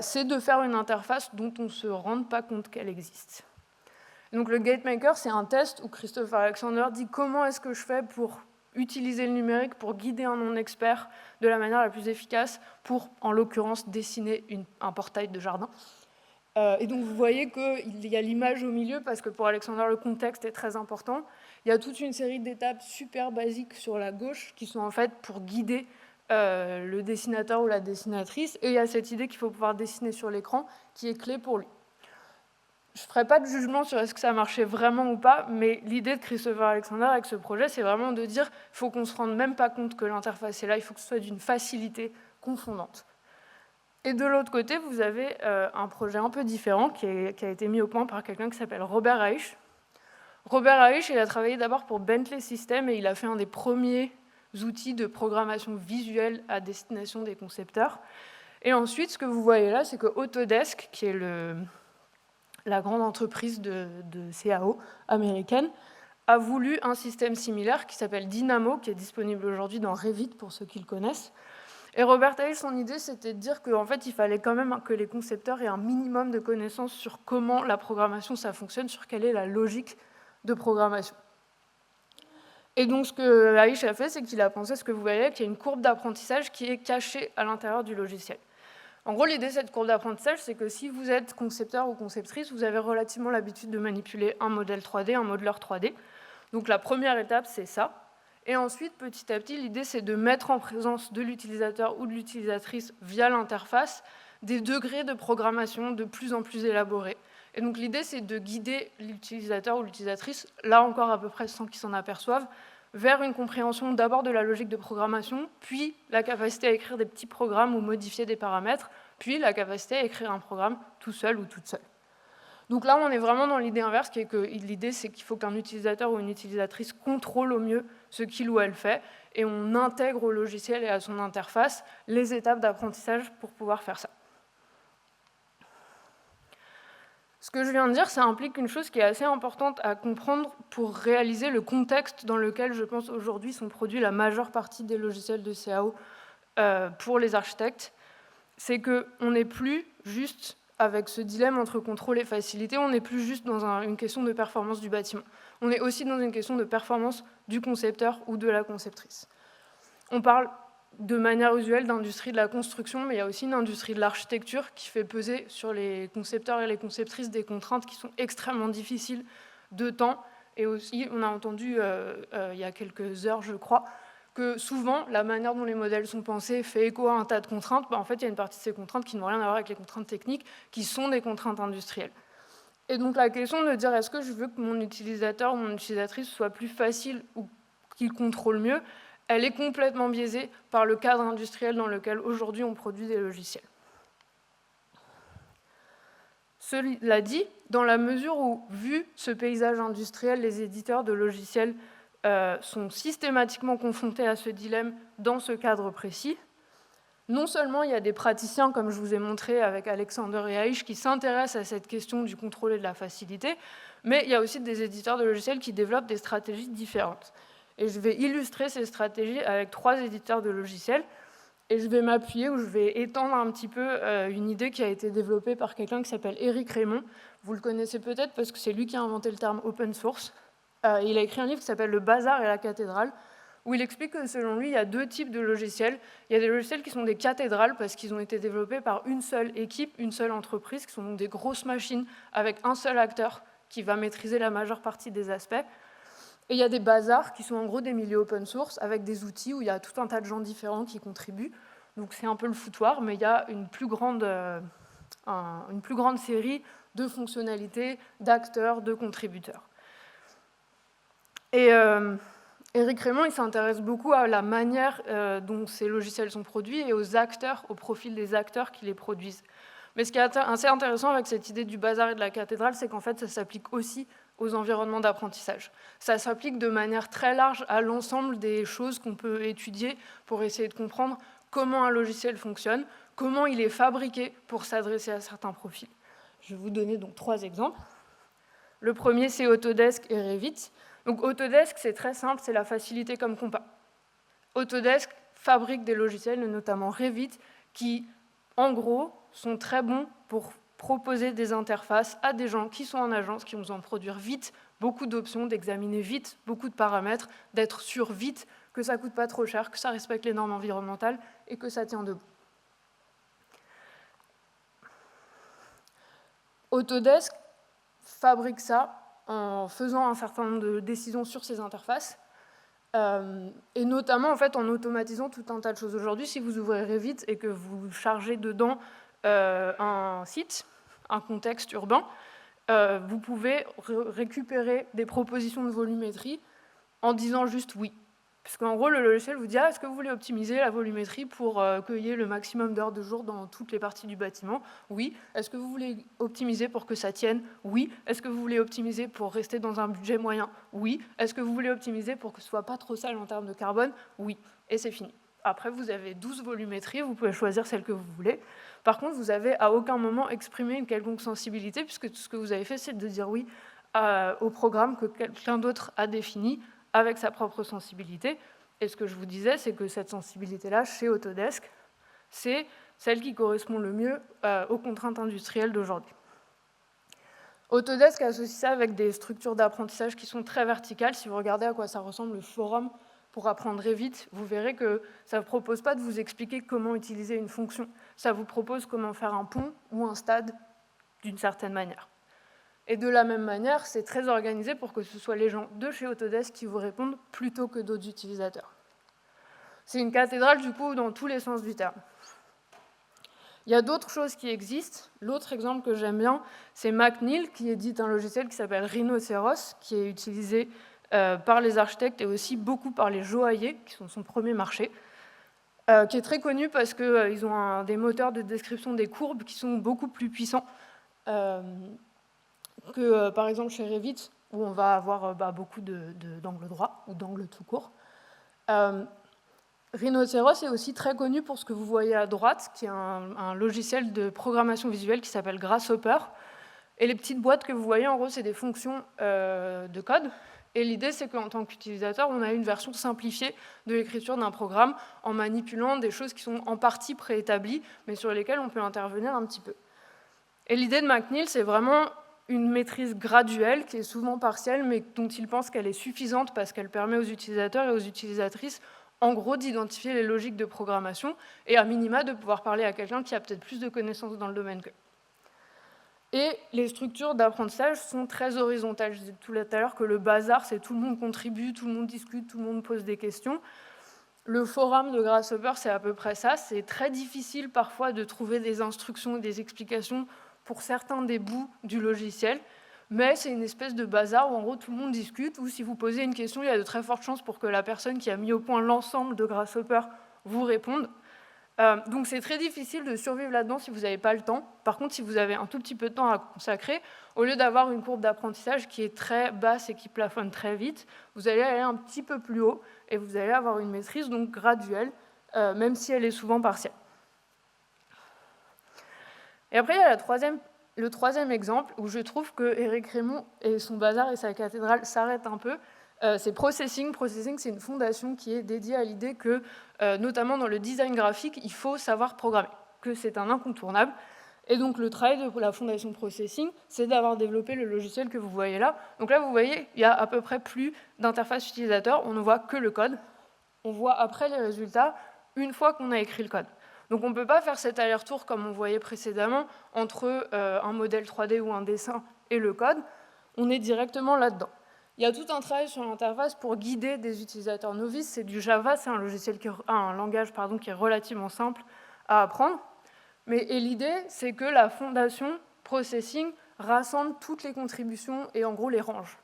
c'est de faire une interface dont on ne se rende pas compte qu'elle existe. Donc le GateMaker, c'est un test où Christopher Alexander dit comment est-ce que je fais pour utiliser le numérique, pour guider un non-expert de la manière la plus efficace, pour, en l'occurrence, dessiner un portail de jardin. Et donc vous voyez qu'il y a l'image au milieu, parce que pour Alexander, le contexte est très important. Il y a toute une série d'étapes super basiques sur la gauche qui sont en fait pour guider le dessinateur ou la dessinatrice. Et il y a cette idée qu'il faut pouvoir dessiner sur l'écran qui est clé pour lui. Je ne ferai pas de jugement sur est-ce que ça marchait vraiment ou pas, mais l'idée de Christopher Alexander avec ce projet, c'est vraiment de dire qu'il faut qu'on ne se rende même pas compte que l'interface est là, il faut que ce soit d'une facilité confondante. Et de l'autre côté, vous avez un projet un peu différent qui a été mis au point par quelqu'un qui s'appelle Robert Reich. Robert Reich, il a travaillé d'abord pour Bentley Systems et il a fait un des premiers outils de programmation visuelle à destination des concepteurs. Et ensuite, ce que vous voyez là, c'est que Autodesk, qui est la grande entreprise de CAO américaine, a voulu un système similaire qui s'appelle Dynamo, qui est disponible aujourd'hui dans Revit pour ceux qui le connaissent. Et Robert Hale, son idée, c'était de dire qu'en fait, il fallait quand même que les concepteurs aient un minimum de connaissances sur comment la programmation, ça fonctionne, sur quelle est la logique de programmation. Et donc, ce que Aish a fait, c'est qu'il a pensé ce que vous voyez, qu'il y a une courbe d'apprentissage qui est cachée à l'intérieur du logiciel. En gros, l'idée de cette courbe d'apprentissage, c'est que si vous êtes concepteur ou conceptrice, vous avez relativement l'habitude de manipuler un modèle 3D, un modeleur 3D. Donc la première étape, c'est ça. Et ensuite, petit à petit, l'idée, c'est de mettre en présence de l'utilisateur ou de l'utilisatrice via l'interface des degrés de programmation de plus en plus élaborés. Et donc l'idée, c'est de guider l'utilisateur ou l'utilisatrice, là encore à peu près sans qu'ils s'en aperçoivent, vers une compréhension d'abord de la logique de programmation, puis la capacité à écrire des petits programmes ou modifier des paramètres, puis la capacité à écrire un programme tout seul ou toute seule. Donc là, on est vraiment dans l'idée inverse, qui est que l'idée, c'est qu'il faut qu'un utilisateur ou une utilisatrice contrôle au mieux ce qu'il ou elle fait, et on intègre au logiciel et à son interface les étapes d'apprentissage pour pouvoir faire ça. Ce que je viens de dire, ça implique une chose qui est assez importante à comprendre pour réaliser le contexte dans lequel, je pense, aujourd'hui sont produits la majeure partie des logiciels de CAO pour les architectes. C'est qu'on n'est plus juste avec ce dilemme entre contrôle et facilité, on n'est plus juste dans une question de performance du bâtiment. On est aussi dans une question de performance du concepteur ou de la conceptrice. On parle de manière usuelle d'industrie de la construction, mais il y a aussi une industrie de l'architecture qui fait peser sur les concepteurs et les conceptrices des contraintes qui sont extrêmement difficiles de temps. Et aussi, on a entendu il y a quelques heures, je crois, que souvent, la manière dont les modèles sont pensés fait écho à un tas de contraintes. En fait, il y a une partie de ces contraintes qui n'ont rien à voir avec les contraintes techniques, qui sont des contraintes industrielles. Et donc, la question de dire est-ce que je veux que mon utilisateur ou mon utilisatrice soit plus facile ou qu'il contrôle mieux, elle est complètement biaisée par le cadre industriel dans lequel aujourd'hui on produit des logiciels. Cela dit, dans la mesure où, vu ce paysage industriel, les éditeurs de logiciels sont systématiquement confrontés à ce dilemme dans ce cadre précis, non seulement il y a des praticiens, comme je vous ai montré avec Alexander et Aish, qui s'intéressent à cette question du contrôle et de la facilité, mais il y a aussi des éditeurs de logiciels qui développent des stratégies différentes. Et je vais illustrer ces stratégies avec 3 éditeurs de logiciels. Et je vais m'appuyer ou je vais étendre un petit peu une idée qui a été développée par quelqu'un qui s'appelle Éric Raymond. Vous le connaissez peut-être parce que c'est lui qui a inventé le terme open source. Il a écrit un livre qui s'appelle Le Bazar et la cathédrale, où il explique que selon lui, il y a 2 types de logiciels. Il y a des logiciels qui sont des cathédrales parce qu'ils ont été développés par une seule équipe, une seule entreprise, qui sont donc des grosses machines avec un seul acteur qui va maîtriser la majeure partie des aspects. Et il y a des bazars qui sont en gros des milieux open source avec des outils où il y a tout un tas de gens différents qui contribuent. Donc c'est un peu le foutoir, mais il y a une plus grande série de fonctionnalités, d'acteurs, de contributeurs. Et Éric Raymond, il s'intéresse beaucoup à la manière dont ces logiciels sont produits et aux acteurs, au profil des acteurs qui les produisent. Mais ce qui est assez intéressant avec cette idée du bazar et de la cathédrale, c'est qu'en fait, ça s'applique aussi aux environnements d'apprentissage. Ça s'applique de manière très large à l'ensemble des choses qu'on peut étudier pour essayer de comprendre comment un logiciel fonctionne, comment il est fabriqué pour s'adresser à certains profils. Je vais vous donner donc 3 exemples. Le premier, c'est Autodesk et Revit. Donc Autodesk, c'est très simple, c'est la facilité comme compas. Autodesk fabrique des logiciels, notamment Revit, qui, en gros, sont très bons pour proposer des interfaces à des gens qui sont en agence, qui ont besoin de produire vite, beaucoup d'options, d'examiner vite, beaucoup de paramètres, d'être sûr vite que ça ne coûte pas trop cher, que ça respecte les normes environnementales et que ça tient debout. Autodesk fabrique ça en faisant un certain nombre de décisions sur ses interfaces, et notamment en fait, en automatisant tout un tas de choses. Aujourd'hui, si vous ouvrez Revit et que vous chargez dedans un site, un contexte urbain, vous pouvez récupérer des propositions de volumétrie en disant juste oui. Parce qu'en gros, le logiciel vous dit « est-ce que vous voulez optimiser la volumétrie pour qu'il y ait le maximum d'heures de jour dans toutes les parties du bâtiment ?» Oui. Est-ce que vous voulez optimiser pour que ça tienne ? Oui. Est-ce que vous voulez optimiser pour rester dans un budget moyen ? Oui. Est-ce que vous voulez optimiser pour que ce ne soit pas trop sale en termes de carbone ? Oui. Et c'est fini. Après, vous avez 12 volumétries, vous pouvez choisir celle que vous voulez. Par contre, vous n'avez à aucun moment exprimé une quelconque sensibilité, puisque tout ce que vous avez fait, c'est de dire oui au programme que quelqu'un d'autre a défini avec sa propre sensibilité. Et ce que je vous disais, c'est que cette sensibilité-là, chez Autodesk, c'est celle qui correspond le mieux aux contraintes industrielles d'aujourd'hui. Autodesk associe ça avec des structures d'apprentissage qui sont très verticales. Si vous regardez à quoi ça ressemble le forum pour apprendre vite, vous verrez que ça ne propose pas de vous expliquer comment utiliser une fonction. Ça vous propose comment faire un pont ou un stade d'une certaine manière. Et de la même manière, c'est très organisé pour que ce soit les gens de chez Autodesk qui vous répondent plutôt que d'autres utilisateurs. C'est une cathédrale, du coup, dans tous les sens du terme. Il y a d'autres choses qui existent. L'autre exemple que j'aime bien, c'est McNeil, qui édite un logiciel qui s'appelle Rhinoceros, qui est utilisé par les architectes et aussi beaucoup par les joailliers, qui sont son premier marché, qui est très connu parce qu'ils ont des moteurs de description des courbes qui sont beaucoup plus puissants que, par exemple, chez Revit, où on va avoir beaucoup d'angles droits ou d'angles tout court. Rhinoceros est aussi très connu pour ce que vous voyez à droite, qui est un logiciel de programmation visuelle qui s'appelle Grasshopper. Et les petites boîtes que vous voyez, en gros, c'est des fonctions de code. Et l'idée, c'est qu'en tant qu'utilisateur, on a une version simplifiée de l'écriture d'un programme en manipulant des choses qui sont en partie préétablies, mais sur lesquelles on peut intervenir un petit peu. Et l'idée de McNeil, c'est vraiment une maîtrise graduelle, qui est souvent partielle, mais dont il pense qu'elle est suffisante parce qu'elle permet aux utilisateurs et aux utilisatrices, en gros, d'identifier les logiques de programmation et à minima de pouvoir parler à quelqu'un qui a peut-être plus de connaissances dans le domaine qu'eux. Et les structures d'apprentissage sont très horizontales. Je disais tout à l'heure que le bazar, c'est tout le monde contribue, tout le monde discute, tout le monde pose des questions. Le forum de Grasshopper, c'est à peu près ça. C'est très difficile parfois de trouver des instructions et des explications pour certains des bouts du logiciel, mais c'est une espèce de bazar où en gros tout le monde discute, ou si vous posez une question, il y a de très fortes chances pour que la personne qui a mis au point l'ensemble de Grasshopper vous réponde. Donc c'est très difficile de survivre là-dedans si vous n'avez pas le temps. Par contre, si vous avez un tout petit peu de temps à consacrer, au lieu d'avoir une courbe d'apprentissage qui est très basse et qui plafonne très vite, vous allez aller un petit peu plus haut et vous allez avoir une maîtrise donc graduelle, même si elle est souvent partielle. Et après, il y a le troisième exemple où je trouve que Éric Rémond et son bazar et sa cathédrale s'arrêtent un peu. C'est Processing. Processing, c'est une fondation qui est dédiée à l'idée que, notamment dans le design graphique, il faut savoir programmer, que c'est un incontournable. Et donc, le travail de la fondation Processing, c'est d'avoir développé le logiciel que vous voyez là. Donc là, vous voyez, il y a à peu près plus d'interface utilisateur. On ne voit que le code. On voit après les résultats une fois qu'on a écrit le code. Donc on ne peut pas faire cet aller-retour comme on voyait précédemment entre un modèle 3D ou un dessin et le code. On est directement là-dedans. Il y a tout un travail sur l'interface pour guider des utilisateurs novices. C'est du Java, c'est un langage qui est relativement simple à apprendre. Et l'idée, c'est que la fondation Processing rassemble toutes les contributions et en gros les range.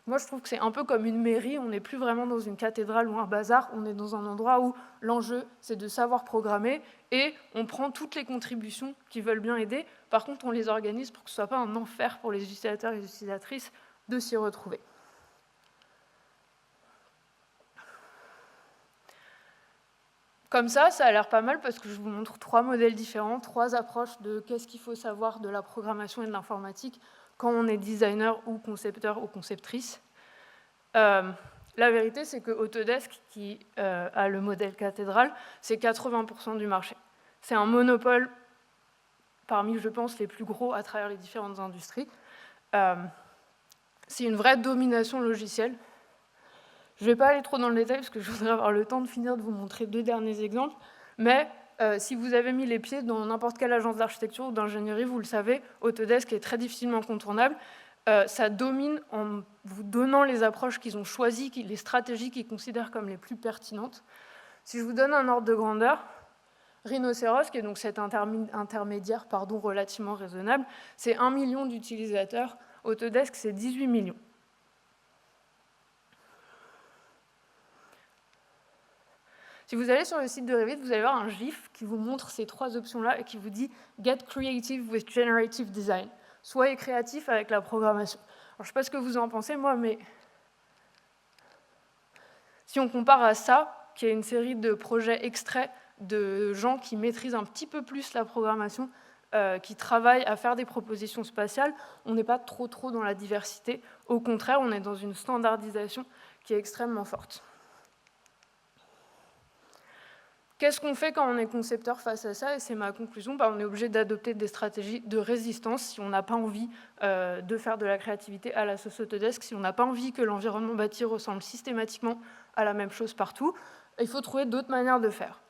Moi, je trouve que c'est un peu comme une mairie. On n'est plus vraiment dans une cathédrale ou un bazar. On est dans un endroit où l'enjeu, c'est de savoir programmer et on prend toutes les contributions qui veulent bien aider. Par contre, on les organise pour que ce ne soit pas un enfer pour les utilisateurs et les utilisatrices de s'y retrouver. Comme ça a l'air pas mal parce que je vous montre 3 modèles différents, 3 approches de qu'est-ce qu'il faut savoir de la programmation et de l'informatique quand on est designer ou concepteur ou conceptrice. La vérité, c'est que Autodesk, qui a le modèle cathédrale, c'est 80% du marché. C'est un monopole parmi, je pense, les plus gros à travers les différentes industries. C'est une vraie domination logicielle. Je ne vais pas aller trop dans le détail parce que je voudrais avoir le temps de finir de vous montrer 2 derniers exemples, mais si vous avez mis les pieds dans n'importe quelle agence d'architecture ou d'ingénierie, vous le savez, Autodesk est très difficilement contournable. Ça domine en vous donnant les approches qu'ils ont choisies, les stratégies qu'ils considèrent comme les plus pertinentes. Si je vous donne un ordre de grandeur, Rhinoceros, qui est donc cet intermédiaire relativement raisonnable, c'est 1 million d'utilisateurs. Autodesk, c'est 18 millions. Si vous allez sur le site de Revit, vous allez voir un GIF qui vous montre ces 3 options-là et qui vous dit « Get creative with generative design ». Soyez créatif avec la programmation. Alors, je ne sais pas ce que vous en pensez, moi, mais si on compare à ça, qui est une série de projets extraits de gens qui maîtrisent un petit peu plus la programmation, qui travaillent à faire des propositions spatiales, on n'est pas trop dans la diversité. Au contraire, on est dans une standardisation qui est extrêmement forte. Qu'est-ce qu'on fait quand on est concepteur face à ça? Et c'est ma conclusion, on est obligé d'adopter des stratégies de résistance si on n'a pas envie de faire de la créativité à la sauce Autodesk, si on n'a pas envie que l'environnement bâti ressemble systématiquement à la même chose partout. Il faut trouver d'autres manières de faire.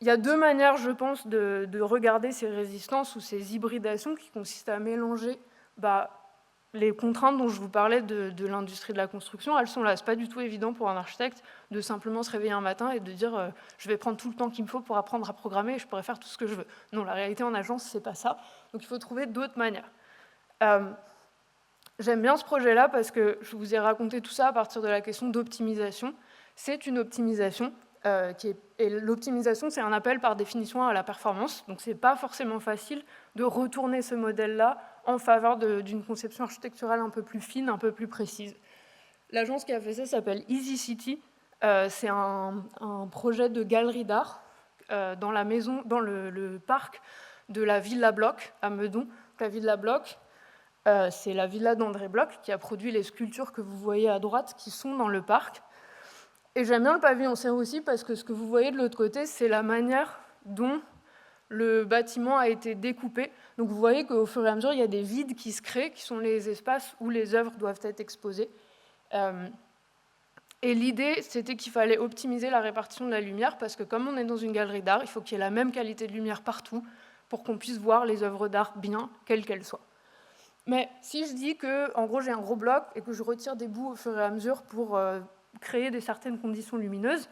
Il y a deux manières, je pense, de regarder ces résistances ou ces hybridations qui consistent à mélanger les contraintes dont je vous parlais de l'industrie de la construction. Elles sont là, c'est pas du tout évident pour un architecte de simplement se réveiller un matin et de dire je vais prendre tout le temps qu'il me faut pour apprendre à programmer et je pourrai faire tout ce que je veux. Non, la réalité en agence, c'est pas ça. Donc il faut trouver d'autres manières. J'aime bien ce projet-là parce que je vous ai raconté tout ça à partir de la question d'optimisation. C'est une optimisation et l'optimisation, c'est un appel par définition à la performance. Donc c'est pas forcément facile de retourner ce modèle-là en faveur d'une conception architecturale un peu plus fine, un peu plus précise. L'agence qui a fait ça s'appelle Easy City. C'est un projet de galerie d'art dans le parc de la Villa Bloch à Meudon. La Villa Bloch, c'est la villa d'André Bloch qui a produit les sculptures que vous voyez à droite qui sont dans le parc. Et j'aime bien le pavillon serre aussi parce que ce que vous voyez de l'autre côté, c'est la manière dont le bâtiment a été découpé. Donc vous voyez qu'au fur et à mesure, il y a des vides qui se créent, qui sont les espaces où les œuvres doivent être exposées. Et l'idée, c'était qu'il fallait optimiser la répartition de la lumière parce que comme on est dans une galerie d'art, il faut qu'il y ait la même qualité de lumière partout pour qu'on puisse voir les œuvres d'art bien, quelles qu'elles soient. Mais si je dis que, en gros, j'ai un gros bloc et que je retire des bouts au fur et à mesure pour créer certaines conditions lumineuses,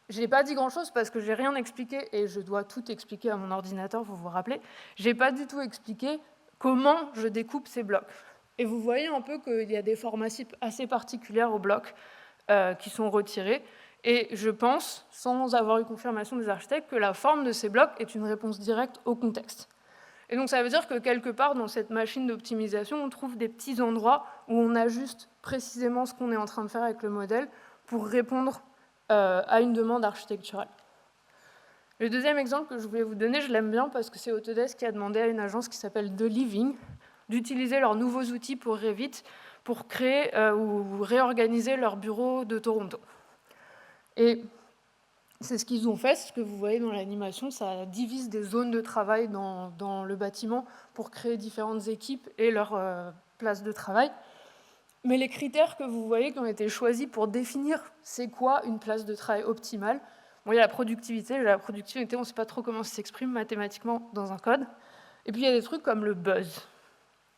je n'ai pas dit grand-chose parce que je n'ai rien expliqué et je dois tout expliquer à mon ordinateur, vous vous rappelez. Je n'ai pas du tout expliqué comment je découpe ces blocs. Et vous voyez un peu qu'il y a des formes assez particulières aux blocs qui sont retirés. Et je pense, sans avoir eu confirmation des architectes, que la forme de ces blocs est une réponse directe au contexte. Et donc ça veut dire que quelque part dans cette machine d'optimisation, on trouve des petits endroits où on ajuste précisément ce qu'on est en train de faire avec le modèle pour répondre à une demande architecturale. Le deuxième exemple que je voulais vous donner, je l'aime bien parce que c'est Autodesk qui a demandé à une agence qui s'appelle The Living d'utiliser leurs nouveaux outils pour Revit pour créer ou réorganiser leur bureau de Toronto. Et c'est ce qu'ils ont fait, ce que vous voyez dans l'animation, ça divise des zones de travail dans le bâtiment pour créer différentes équipes et leurs places de travail. Mais les critères que vous voyez qui ont été choisis pour définir c'est quoi une place de travail optimale, il y a la productivité, on ne sait pas trop comment ça s'exprime mathématiquement dans un code, et puis il y a des trucs comme le buzz.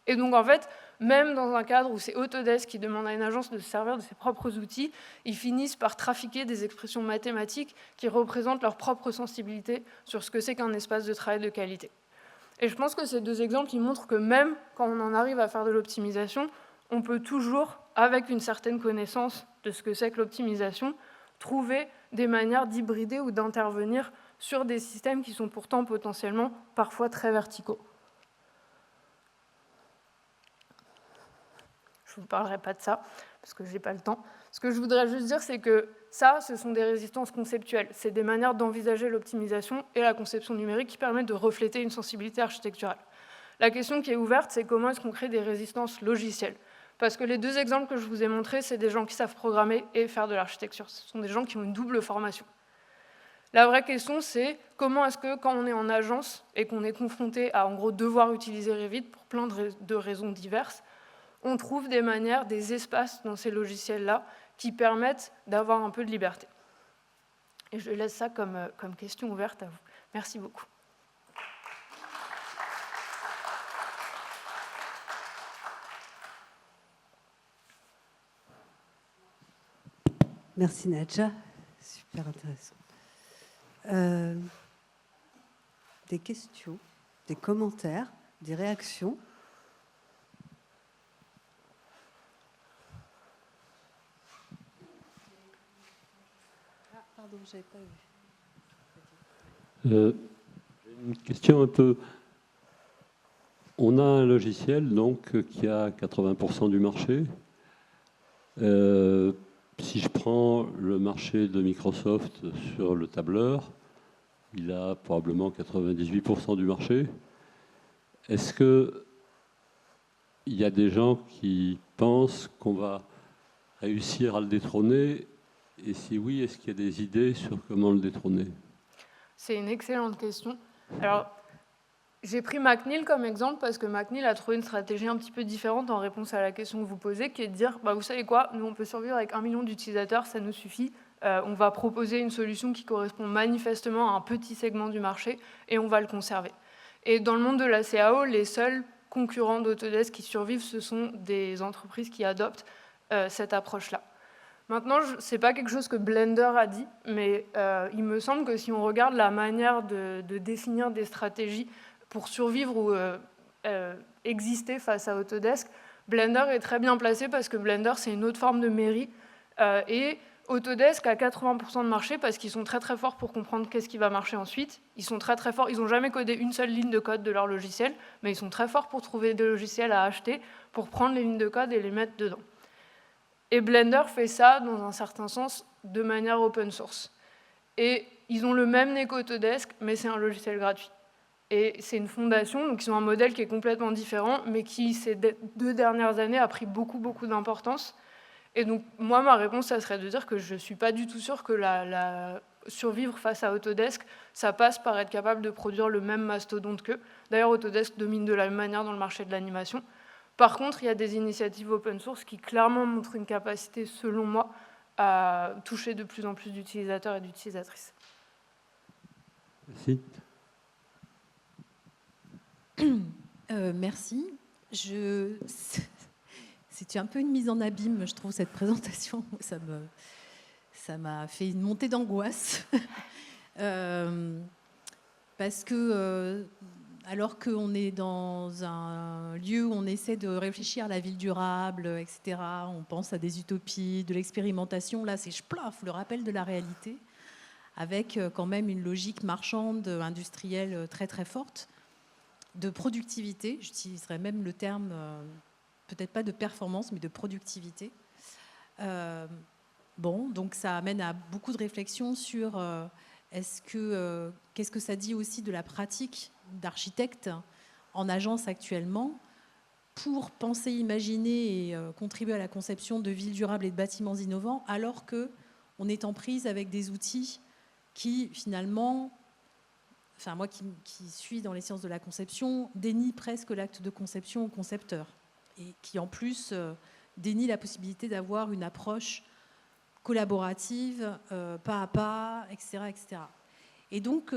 Et donc en fait, même dans un cadre où c'est Autodesk qui demande à une agence de se servir de ses propres outils, ils finissent par trafiquer des expressions mathématiques qui représentent leur propre sensibilité sur ce que c'est qu'un espace de travail de qualité. Et je pense que ces deux exemples, ils montrent que même quand on en arrive à faire de l'optimisation, on peut toujours, avec une certaine connaissance de ce que c'est que l'optimisation, trouver des manières d'hybrider ou d'intervenir sur des systèmes qui sont pourtant potentiellement parfois très verticaux. Je ne vous parlerai pas de ça, parce que je n'ai pas le temps. Ce que je voudrais juste dire, c'est que ça, ce sont des résistances conceptuelles. C'est des manières d'envisager l'optimisation et la conception numérique qui permettent de refléter une sensibilité architecturale. La question qui est ouverte, c'est comment est-ce qu'on crée des résistances logicielles. Parce que les deux exemples que je vous ai montrés, c'est des gens qui savent programmer et faire de l'architecture. Ce sont des gens qui ont une double formation. La vraie question, c'est comment est-ce que, quand on est en agence et qu'on est confronté à, en gros, devoir utiliser Revit pour plein de raisons diverses, on trouve des manières, des espaces dans ces logiciels-là qui permettent d'avoir un peu de liberté. Et je laisse ça comme question ouverte à vous. Merci beaucoup. Merci Nadja, super intéressant. Des questions, des commentaires, des réactions? Pardon, je n'avais pas vu. Une question un peu... On a un logiciel donc, qui a 80% du marché. Si je prends le marché de Microsoft sur le tableur, il a probablement 98% du marché. Est-ce qu'il y a des gens qui pensent qu'on va réussir à le détrôner? Et si oui, est-ce qu'il y a des idées sur comment le détrôner? C'est une excellente question. Alors, j'ai pris McNeil comme exemple parce que McNeil a trouvé une stratégie un petit peu différente en réponse à la question que vous posez, qui est de dire, vous savez quoi, nous on peut survivre avec 1 million d'utilisateurs, ça nous suffit, on va proposer une solution qui correspond manifestement à un petit segment du marché et on va le conserver. Et dans le monde de la CAO, les seuls concurrents d'Autodesk qui survivent, ce sont des entreprises qui adoptent cette approche-là. Maintenant, ce n'est pas quelque chose que Blender a dit, mais il me semble que si on regarde la manière de définir des stratégies pour survivre ou exister face à Autodesk, Blender est très bien placé parce que Blender, c'est une autre forme de mairie. Et Autodesk a 80% de marché parce qu'ils sont très très forts pour comprendre qu'est-ce qui va marcher ensuite. Ils sont très très forts, ils n'ont jamais codé une seule ligne de code de leur logiciel, mais ils sont très forts pour trouver des logiciels à acheter, pour prendre les lignes de code et les mettre dedans. Et Blender fait ça, dans un certain sens, de manière open source. Et ils ont le même nez qu'Autodesk, mais c'est un logiciel gratuit. Et c'est une fondation, donc ils ont un modèle qui est complètement différent, mais qui, ces 2 dernières années, a pris beaucoup, beaucoup d'importance. Et donc, moi, ma réponse, ça serait de dire que je ne suis pas du tout sûre que la survivre face à Autodesk, ça passe par être capable de produire le même mastodonte qu'eux. D'ailleurs, Autodesk domine de la même manière dans le marché de l'animation. Par contre, il y a des initiatives open source qui clairement montrent une capacité, selon moi, à toucher de plus en plus d'utilisateurs et d'utilisatrices. Merci. Merci. C'était un peu une mise en abîme, je trouve, cette présentation. Ça m'a fait une montée d'angoisse. Parce que, alors qu'on est dans un lieu où on essaie de réfléchir à la ville durable, etc., on pense à des utopies, de l'expérimentation, là, c'est le rappel de la réalité, avec quand même une logique marchande, industrielle très, très forte, de productivité, j'utiliserais même le terme, peut-être pas de performance, mais de productivité. Donc ça amène à beaucoup de réflexions sur qu'est-ce que ça dit aussi de la pratique d'architecte en agence actuellement pour penser, imaginer et contribuer à la conception de villes durables et de bâtiments innovants, alors qu'on est en prise avec des outils qui, finalement, moi qui suis dans les sciences de la conception, dénie presque l'acte de conception au concepteur et qui, en plus, dénie la possibilité d'avoir une approche collaborative, pas à pas, etc., etc. Et donc,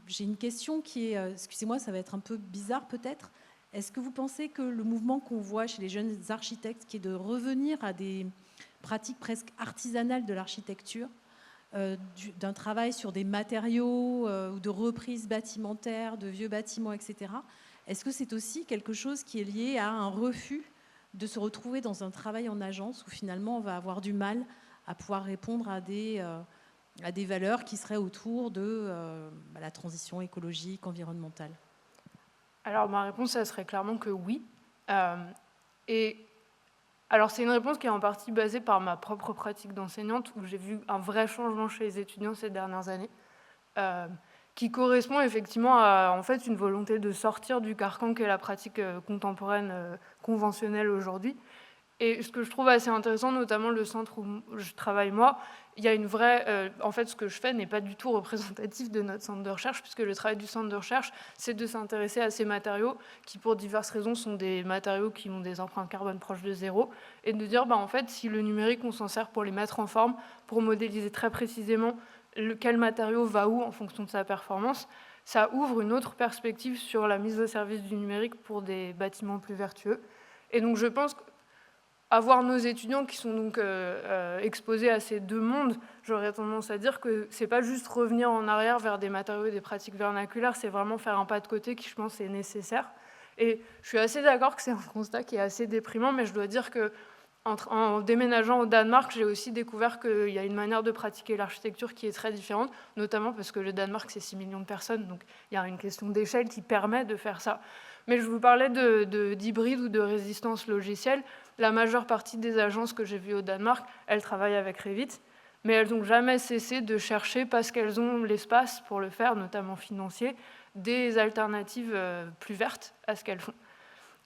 j'ai une question qui est, excusez-moi, ça va être un peu bizarre peut-être, est-ce que vous pensez que le mouvement qu'on voit chez les jeunes architectes, qui est de revenir à des pratiques presque artisanales de l'architecture, d'un travail sur des matériaux ou de reprise bâtimentaire, de vieux bâtiments, etc., est-ce que c'est aussi quelque chose qui est lié à un refus de se retrouver dans un travail en agence où finalement on va avoir du mal à pouvoir répondre à des valeurs qui seraient autour de la transition écologique, environnementale? Alors ma réponse, ça serait clairement que oui. Alors c'est une réponse qui est en partie basée par ma propre pratique d'enseignante, où j'ai vu un vrai changement chez les étudiants ces dernières années, qui correspond effectivement à en fait, une volonté de sortir du carcan qu'est la pratique contemporaine conventionnelle aujourd'hui. Et ce que je trouve assez intéressant, notamment le centre où je travaille moi, il y a une vraie... en fait, ce que je fais n'est pas du tout représentatif de notre centre de recherche, puisque le travail du centre de recherche, c'est de s'intéresser à ces matériaux qui, pour diverses raisons, sont des matériaux qui ont des empreintes carbone proches de zéro, et de dire, en fait, si le numérique, on s'en sert pour les mettre en forme, pour modéliser très précisément quel matériau va où en fonction de sa performance, ça ouvre une autre perspective sur la mise au service du numérique pour des bâtiments plus vertueux. Et donc, je pense que avoir nos étudiants qui sont donc exposés à ces deux mondes, j'aurais tendance à dire que c'est pas juste revenir en arrière vers des matériaux et des pratiques vernaculaires, c'est vraiment faire un pas de côté qui, je pense, est nécessaire. Et je suis assez d'accord que c'est un constat qui est assez déprimant, mais je dois dire que en déménageant au Danemark, j'ai aussi découvert qu'il y a une manière de pratiquer l'architecture qui est très différente, notamment parce que le Danemark, c'est 6 millions de personnes, donc il y a une question d'échelle qui permet de faire ça. Mais je vous parlais d'hybride ou de résistance logicielle. La majeure partie des agences que j'ai vues au Danemark, elles travaillent avec Revit, mais elles n'ont jamais cessé de chercher, parce qu'elles ont l'espace pour le faire, notamment financier, des alternatives plus vertes à ce qu'elles font.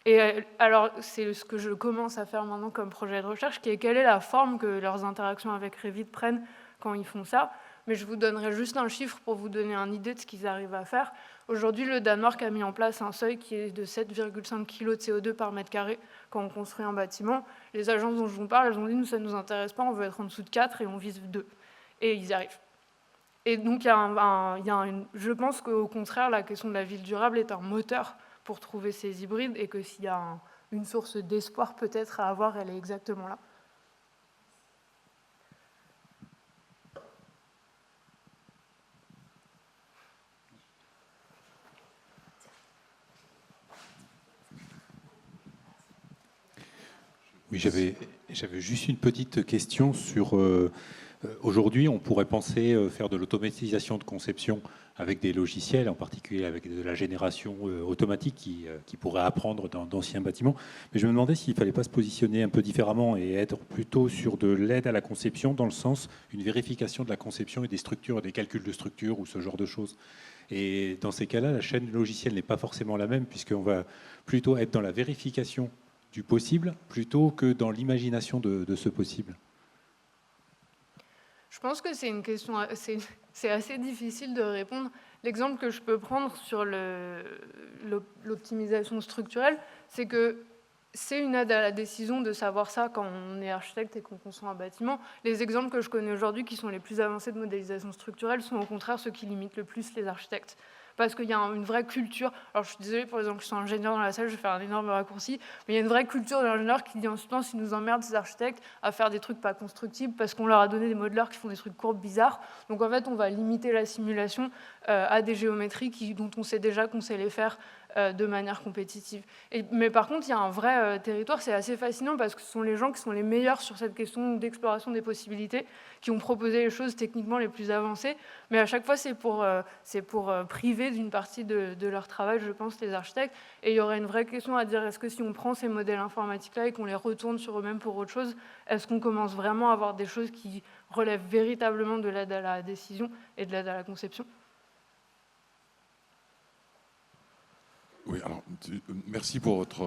Et alors, c'est ce que je commence à faire maintenant comme projet de recherche, qui est quelle est la forme que leurs interactions avec Revit prennent quand ils font ça. mais je vous donnerai juste un chiffre pour vous donner une idée de ce qu'ils arrivent à faire. Aujourd'hui, le Danemark a mis en place un seuil qui est de 7,5 kg de CO2 par mètre carré quand on construit un bâtiment. Les agences dont je vous parle, elles ont dit, nous, ça ne nous intéresse pas, on veut être en dessous de 4 et on vise 2. Et ils y arrivent. Et donc, je pense qu'au contraire, la question de la ville durable est un moteur pour trouver ces hybrides et que s'il y a une source d'espoir peut-être à avoir, elle est exactement là. Oui, j'avais juste une petite question sur... aujourd'hui, on pourrait penser faire de l'automatisation de conception avec des logiciels, en particulier avec de la génération automatique qui pourrait apprendre dans d'anciens bâtiments. Mais je me demandais s'il ne fallait pas se positionner un peu différemment et être plutôt sur de l'aide à la conception, dans le sens une vérification de la conception et des structures, des calculs de structure ou ce genre de choses. Et dans ces cas-là, la chaîne logicielle n'est pas forcément la même, puisqu'on va plutôt être dans la vérification du possible plutôt que dans l'imagination de ce possible. Je pense que c'est une question, c'est assez difficile de répondre. L'exemple que je peux prendre sur l'optimisation structurelle, c'est que c'est une aide à la décision de savoir ça quand on est architecte et qu'on conçoit un bâtiment. Les exemples que je connais aujourd'hui qui sont les plus avancés de modélisation structurelle sont au contraire ceux qui limitent le plus les architectes. Parce qu'il y a une vraie culture. Alors, je suis désolée pour les gens qui sont ingénieurs dans la salle, je vais faire un énorme raccourci, mais il y a une vraie culture de l'ingénieur qui dit ensuite, ils nous emmerdent, ces architectes, à faire des trucs pas constructibles parce qu'on leur a donné des modeleurs qui font des trucs courbes bizarres. Donc, en fait, on va limiter la simulation à des géométries dont on sait déjà qu'on sait les faire de manière compétitive. Mais par contre, il y a un vrai territoire, c'est assez fascinant parce que ce sont les gens qui sont les meilleurs sur cette question d'exploration des possibilités, qui ont proposé les choses techniquement les plus avancées, mais à chaque fois, c'est pour priver d'une partie de leur travail, je pense, les architectes. Et il y aurait une vraie question à dire, est-ce que si on prend ces modèles informatiques-là et qu'on les retourne sur eux-mêmes pour autre chose, est-ce qu'on commence vraiment à avoir des choses qui relèvent véritablement de l'aide à la décision et de l'aide à la conception ? Oui, alors, merci pour votre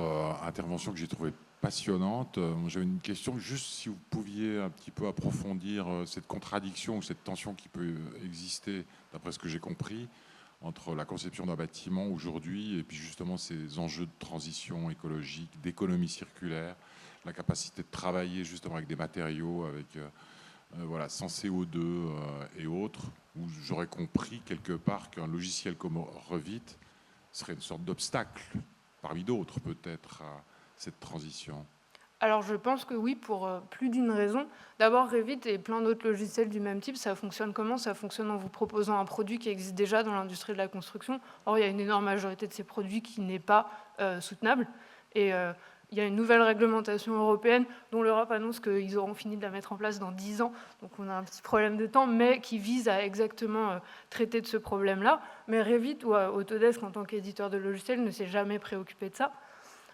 intervention que j'ai trouvée passionnante. J'avais une question, juste si vous pouviez un petit peu approfondir cette contradiction ou cette tension qui peut exister, d'après ce que j'ai compris, entre la conception d'un bâtiment aujourd'hui et puis justement ces enjeux de transition écologique, d'économie circulaire, la capacité de travailler justement avec des matériaux, avec voilà, sans CO2 et autres, où j'aurais compris quelque part qu'un logiciel comme Revit serait une sorte d'obstacle, parmi d'autres peut-être, à cette transition. Alors je pense que oui, pour plus d'une raison. D'abord, Revit et plein d'autres logiciels du même type, ça fonctionne comment ? Ça fonctionne en vous proposant un produit qui existe déjà dans l'industrie de la construction. Or, il y a une énorme majorité de ces produits qui n'est pas soutenable. Et il y a une nouvelle réglementation européenne dont l'Europe annonce qu'ils auront fini de la mettre en place dans 10 ans. Donc on a un petit problème de temps, mais qui vise à exactement traiter de ce problème-là. Mais Revit ou Autodesk, en tant qu'éditeur de logiciels, ne s'est jamais préoccupé de ça.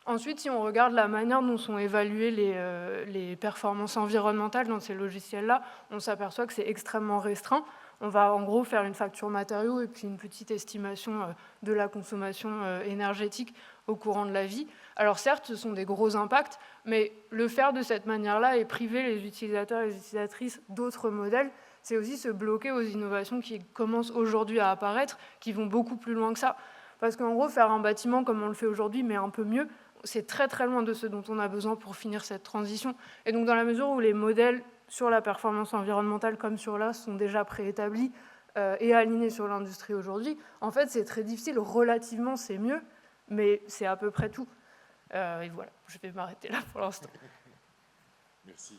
Ensuite, si on regarde la manière dont sont évaluées les performances environnementales dans ces logiciels-là, on s'aperçoit que c'est extrêmement restreint. On va en gros faire une facture matériaux et puis une petite estimation de la consommation énergétique au courant de la vie. Alors certes, ce sont des gros impacts, mais le faire de cette manière-là et priver les utilisateurs et les utilisatrices d'autres modèles, c'est aussi se bloquer aux innovations qui commencent aujourd'hui à apparaître, qui vont beaucoup plus loin que ça. Parce qu'en gros, faire un bâtiment comme on le fait aujourd'hui, mais un peu mieux, c'est très très loin de ce dont on a besoin pour finir cette transition. Et donc dans la mesure où les modèles sur la performance environnementale comme sur là sont déjà préétablis et alignés sur l'industrie aujourd'hui, en fait c'est très difficile, relativement c'est mieux, mais c'est à peu près tout. Et voilà, je vais m'arrêter là pour l'instant. Merci.